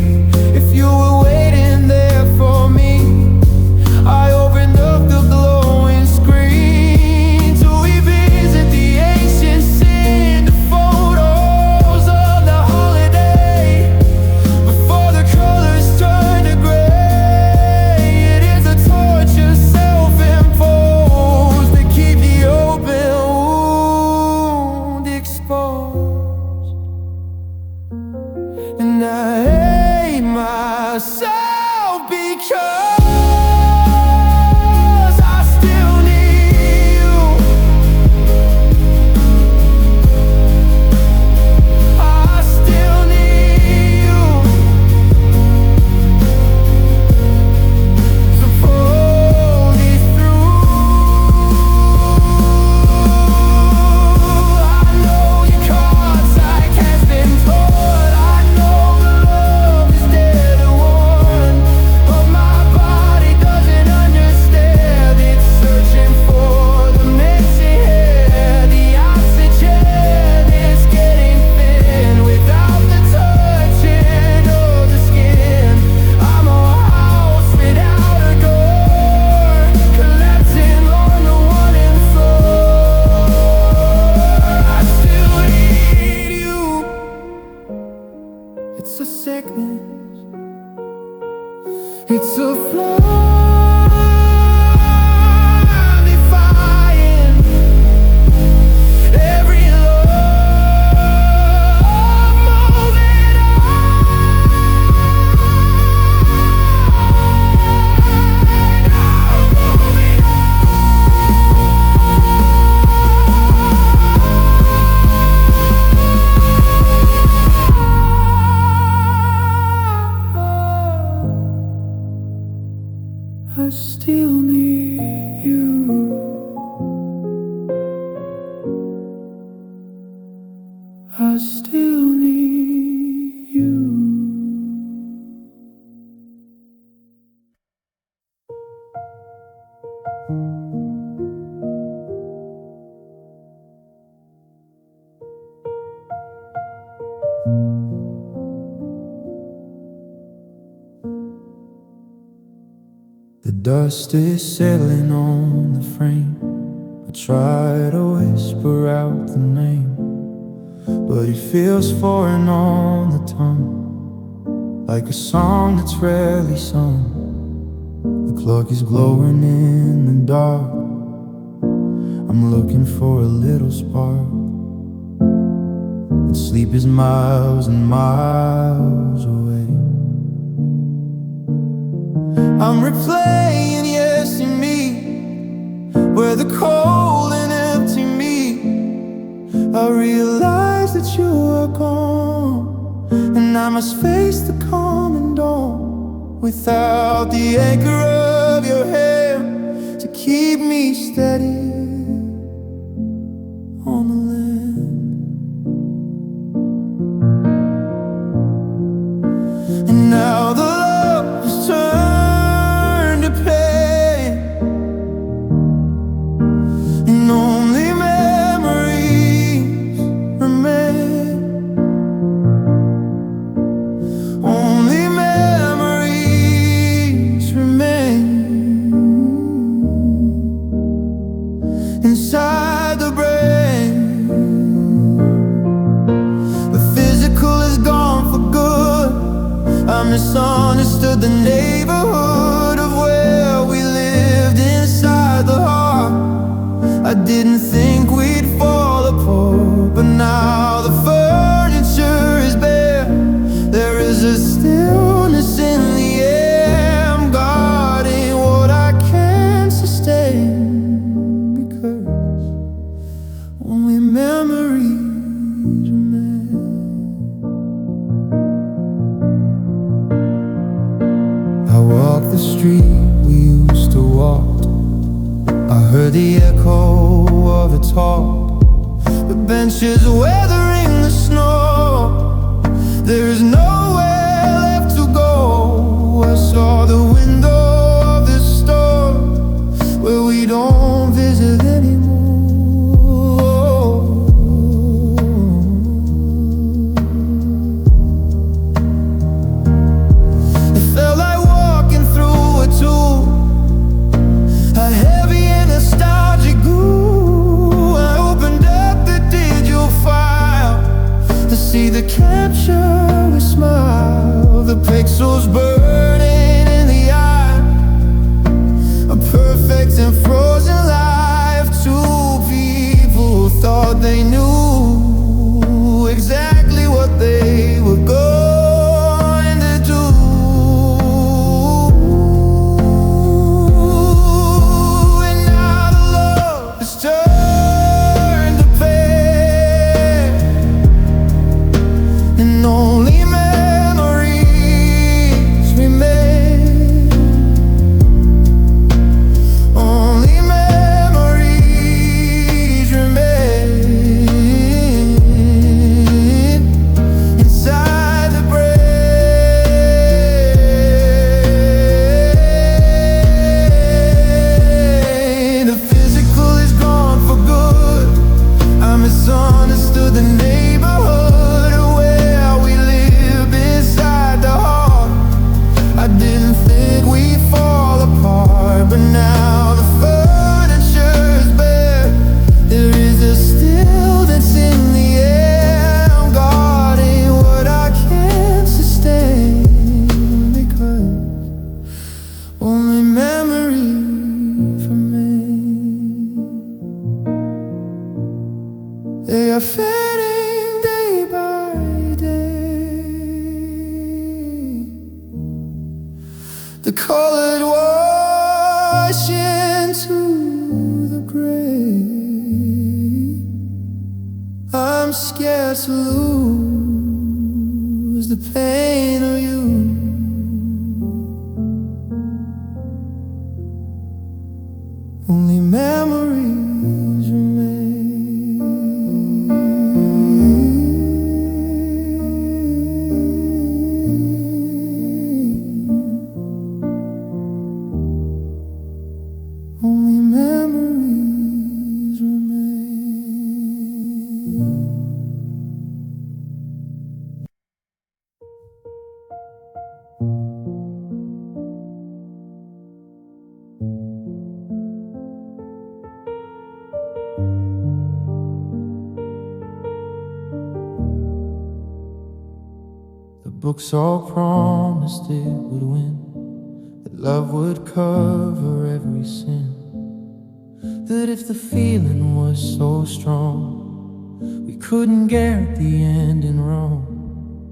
If you were waiting there for me, I opened up the glowing screen to revisit the ancient scene, the photos of the holiday before the colors turn to gray. It is a torture self-imposed to keep the open wound exposed. It's a flow defying every law, moving I still need you. I still need you. The dust is settling on the frame. I try to whisper out the name, but it feels foreign on the tongue, like a song that's rarely sung. The clock is glowing in the dark. I'm looking for a little spark, but sleep is miles and miles away. I'm replaying yes in me, where the cold and empty me. I realize that you are gone, and I must face the coming dawn, without the anchor of your hand to keep me steady on the land. And now the love has turned to pain, and only memories remain. Only memories remain inside the brain. The physical is gone for good. I misunderstood the neighborhood of where we lived inside the heart. I didn't think we'd fall apart, but now the furniture is bare. There is a stillness in the air. I'm guarding what I can't sustain, because only memories remain. I walk the street we used to walk. I heard the echo of its heart. The benches weathering the snow. There is nowhere left to go. I saw the window of the store where we don't visit anymore. It felt like walking through a tomb, a heavy and nostalgic goo. I opened up the digital file to see the capture with smile. The pixels burning in the eye, a perfect and frozen life. Two people thought they knew exactly what they were going to do. And now the love has turned to pain, and only memories remain. Only memories remain the colored wash into the gray. I'm scared to lose the pain of you. Only memories remain. Only memories remain. The books all promised it would win, that love would cover every sin, that if the feeling was so strong, we couldn't get the ending wrong.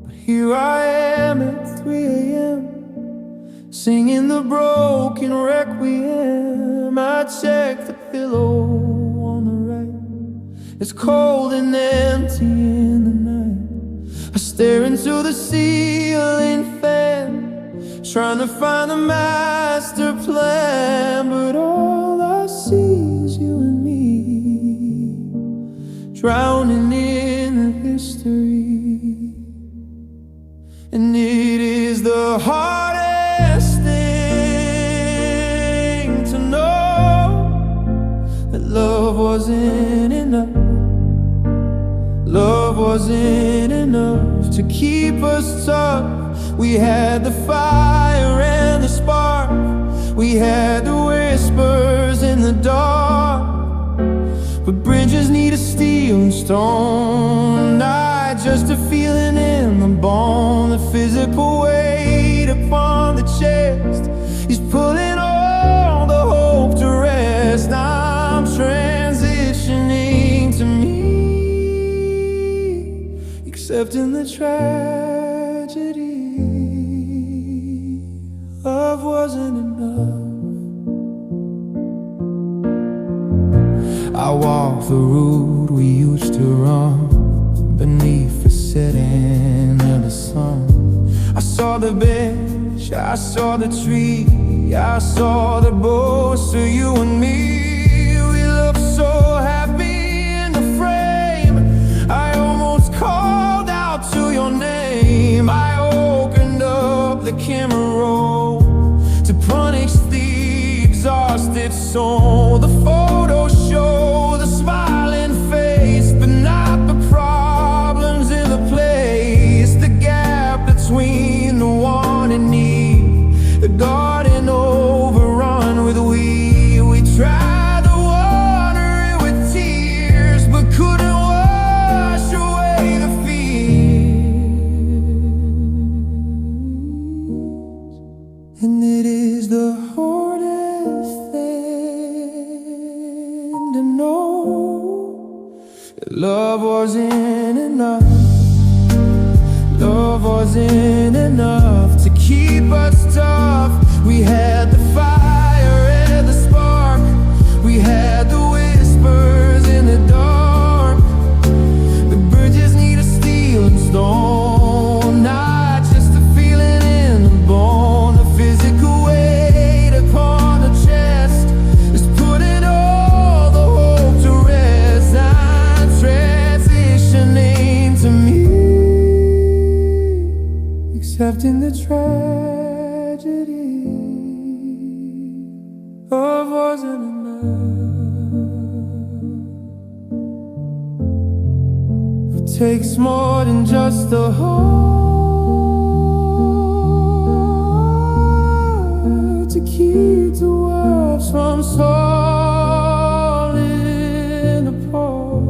But here I am at 3 a.m. singing the broken requiem. I check the pillow on the right, it's cold and empty in the night. I stare into the ceiling fan, trying to find the master plan, but all I see is you and me, drowning in the history. And it is the hardest thing to know, that love wasn't enough. Love wasn't enough to keep us tough. We had the fire and the spark, we had the whispers in the dark, but bridges need a steel and stone, not just a feeling in the bone. The physical weight upon the chest is pulling all the hope to rest. I'm transitioning to me, accepting the tragedy. Love wasn't enough. I walked the route we used to run, beneath the setting of the sun. I saw the bench, I saw the tree, I saw the boat. So you and me, we looked so happy in the frame. I almost called out to your name. I opened up the camera roll to punish the exhausted soul. The photos show the smiling face, but not the problems in the place. The gap between the want and need, the garden overrun with weed. We tried to water it with tears, but couldn't wash away the fears. And it is the hardest thing to know, that love wasn't enough. Love wasn't enough to keep us tough. We had the fire and the spark, we had the whispers in the dark. The bridges need a steel and stone, not just a feeling in the bone. The physical weight upon the chest is putting all the hope to rest. I'm transitioning to me, accepting the tragedy. Love wasn't enough. It takes more than just a heart to keep the world from falling apart.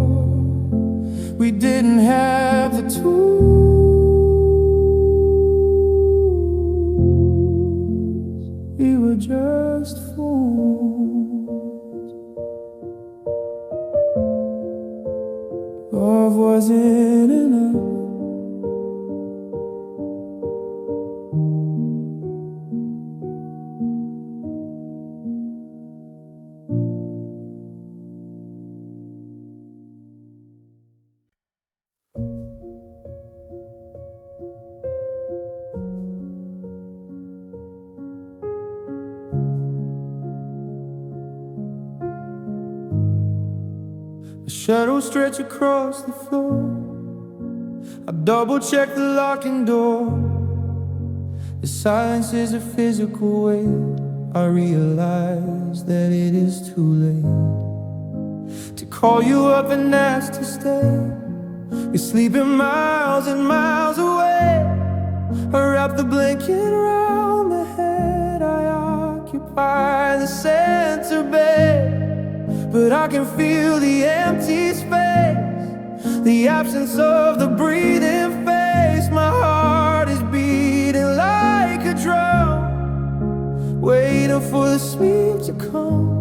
We didn't have the tools, we were just fools. Love wasn't enough. A shadow stretch across the floor. I double check the locking door. The silence is a physical weight. I realize that it is too late to call you up and ask to stay. You're sleeping miles and miles away. I wrap the blanket around my head. I occupy the center bed, but I can feel the empty space, the absence of the breathing face. My heart is beating like a drum, waiting for the sleep to come.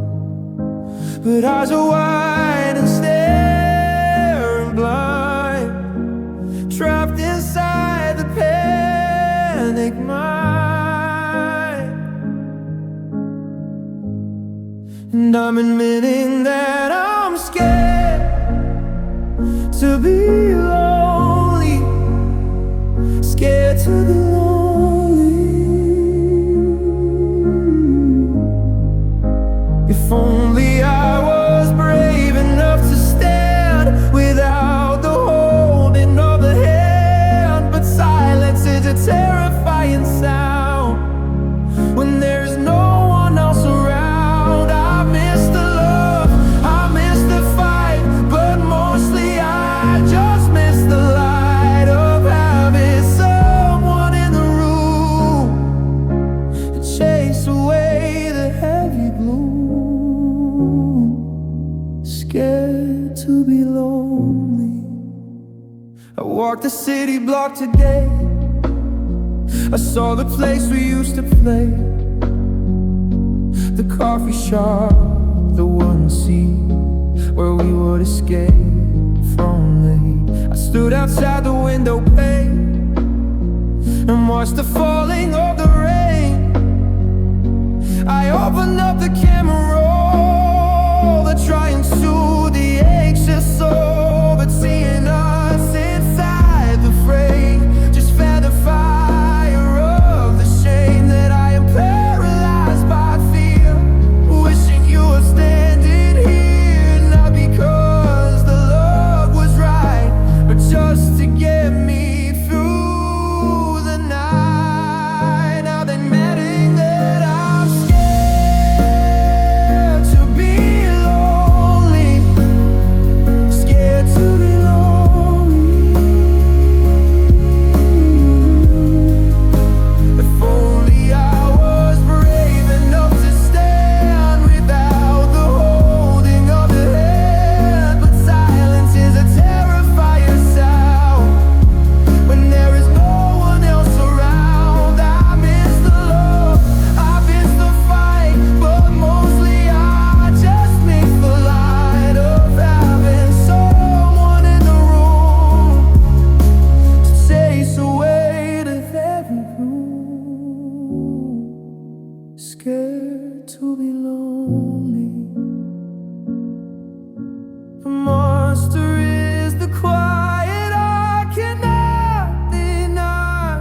But eyes are wide and staring blind, trapped inside the panic mind. And I'm admitting that I'm scared to be lonely, scared to be lonely. If only I was brave enough to stand without the holding of the hand. But silence is a terrifying sound when there's no one else around. I miss the love, I miss the fight, but mostly I just miss the light of having someone in the room to chase away the heavy gloom. Scared to be lonely. I walked the city block today. I saw the place we used to play, the coffee shop, the one seat where we would escape from the heat. I stood outside the window pane and watched the falling of the rain. I opened up the camera roll to try and soothe the anxious soul, but seeing us inside the frame just fed the fire of the shame that I am paralyzed by fear, wishing you were standing here, not because the love was right, but just to get me through the night. Now they're admitting that I'm scared to be lonely, scared to be lonely. If only I was brave enough to stand without the holding of the hand. But silence is a terrifying sound when there is no one else around. I miss the love, I miss the fight, but mostly I just miss the light of having someone in the room to chase away the heavy gloom. Scared to be lonely. The monster is the quiet, I cannot deny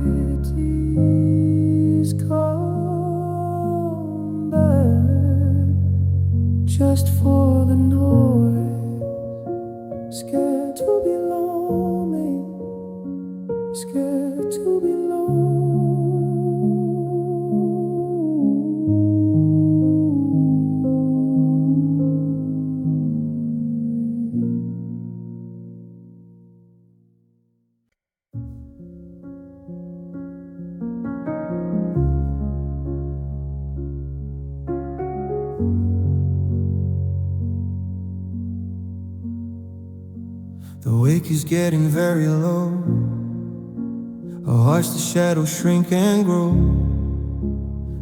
it. Please come back just for the noise. Scared to be lonely, scared to be lonely. The wake is getting very low. I watch the shadows shrink and grow.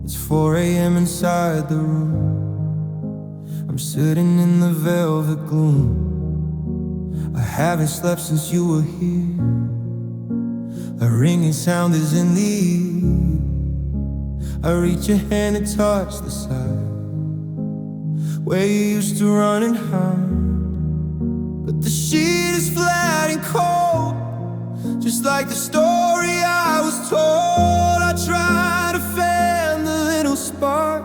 It's 4 a.m. inside the room. I'm sitting in the velvet gloom. I haven't slept since you were here. A ringing sound is in the air. I reach a hand and touch the side where you used to run and hide. But the sheet is flat and cold, just like the story I was told. I try to fan the little spark.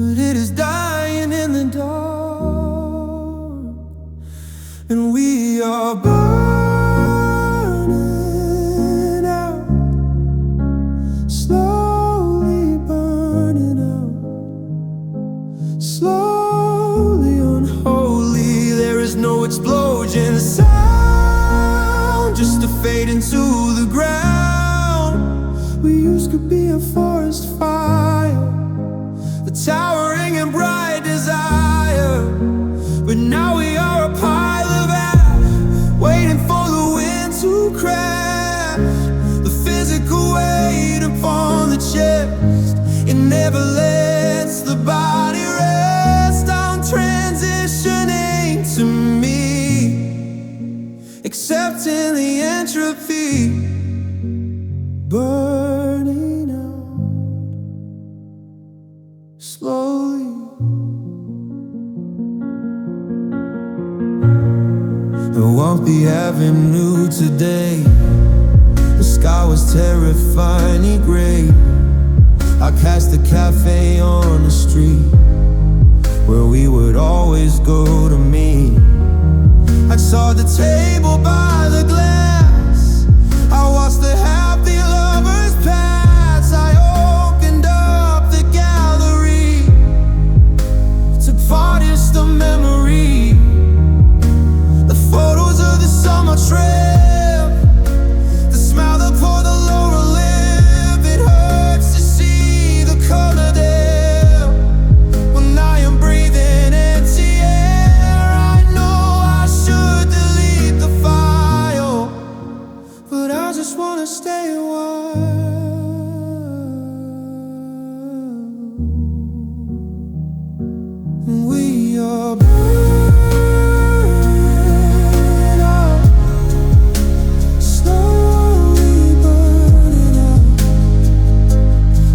but it is dying in the dark. slowly burning out, slowly unholy. There is no explosion sound, just a fade into the ground. We used to be a forest fire, the towering and bright desire, but now we are a pile of ash, waiting for the wind to crash. The physical weight upon the chest, it never lets the body rest. I'm transitioning to me, accepting the entropy, burning out slowly. There won't be avenue today. The sky was terrifyingly gray. I passed the cafe on the street where we would always go to meet. I saw the table by the glass, I watched the happy lovers pass. I opened up the gallery to polish the memory, the photos of the summer trip, the smile that poured the lower lip. It hurts to see the color there when I am breathing empty air. I know I should delete the file, but I just wanna stay a while. We are burning out, slowly burning out,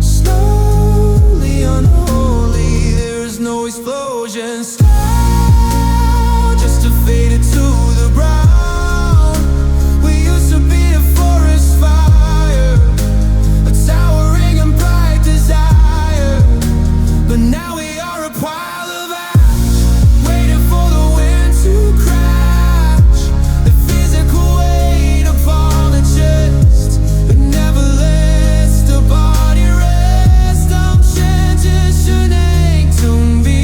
slowly unholy. There is no explosion sound, just a fade into the ground. We used to be a forest fire, a towering and bright desire, but now we are a pile of ash, waiting for the wind to crash. The physical weight upon the chest, it never lets the body rest. I'm transitioning to me,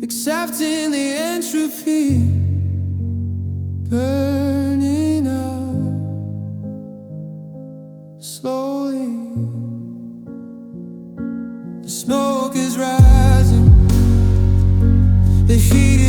accepting the entropy, burning out slowly. The smoke is rising, the heat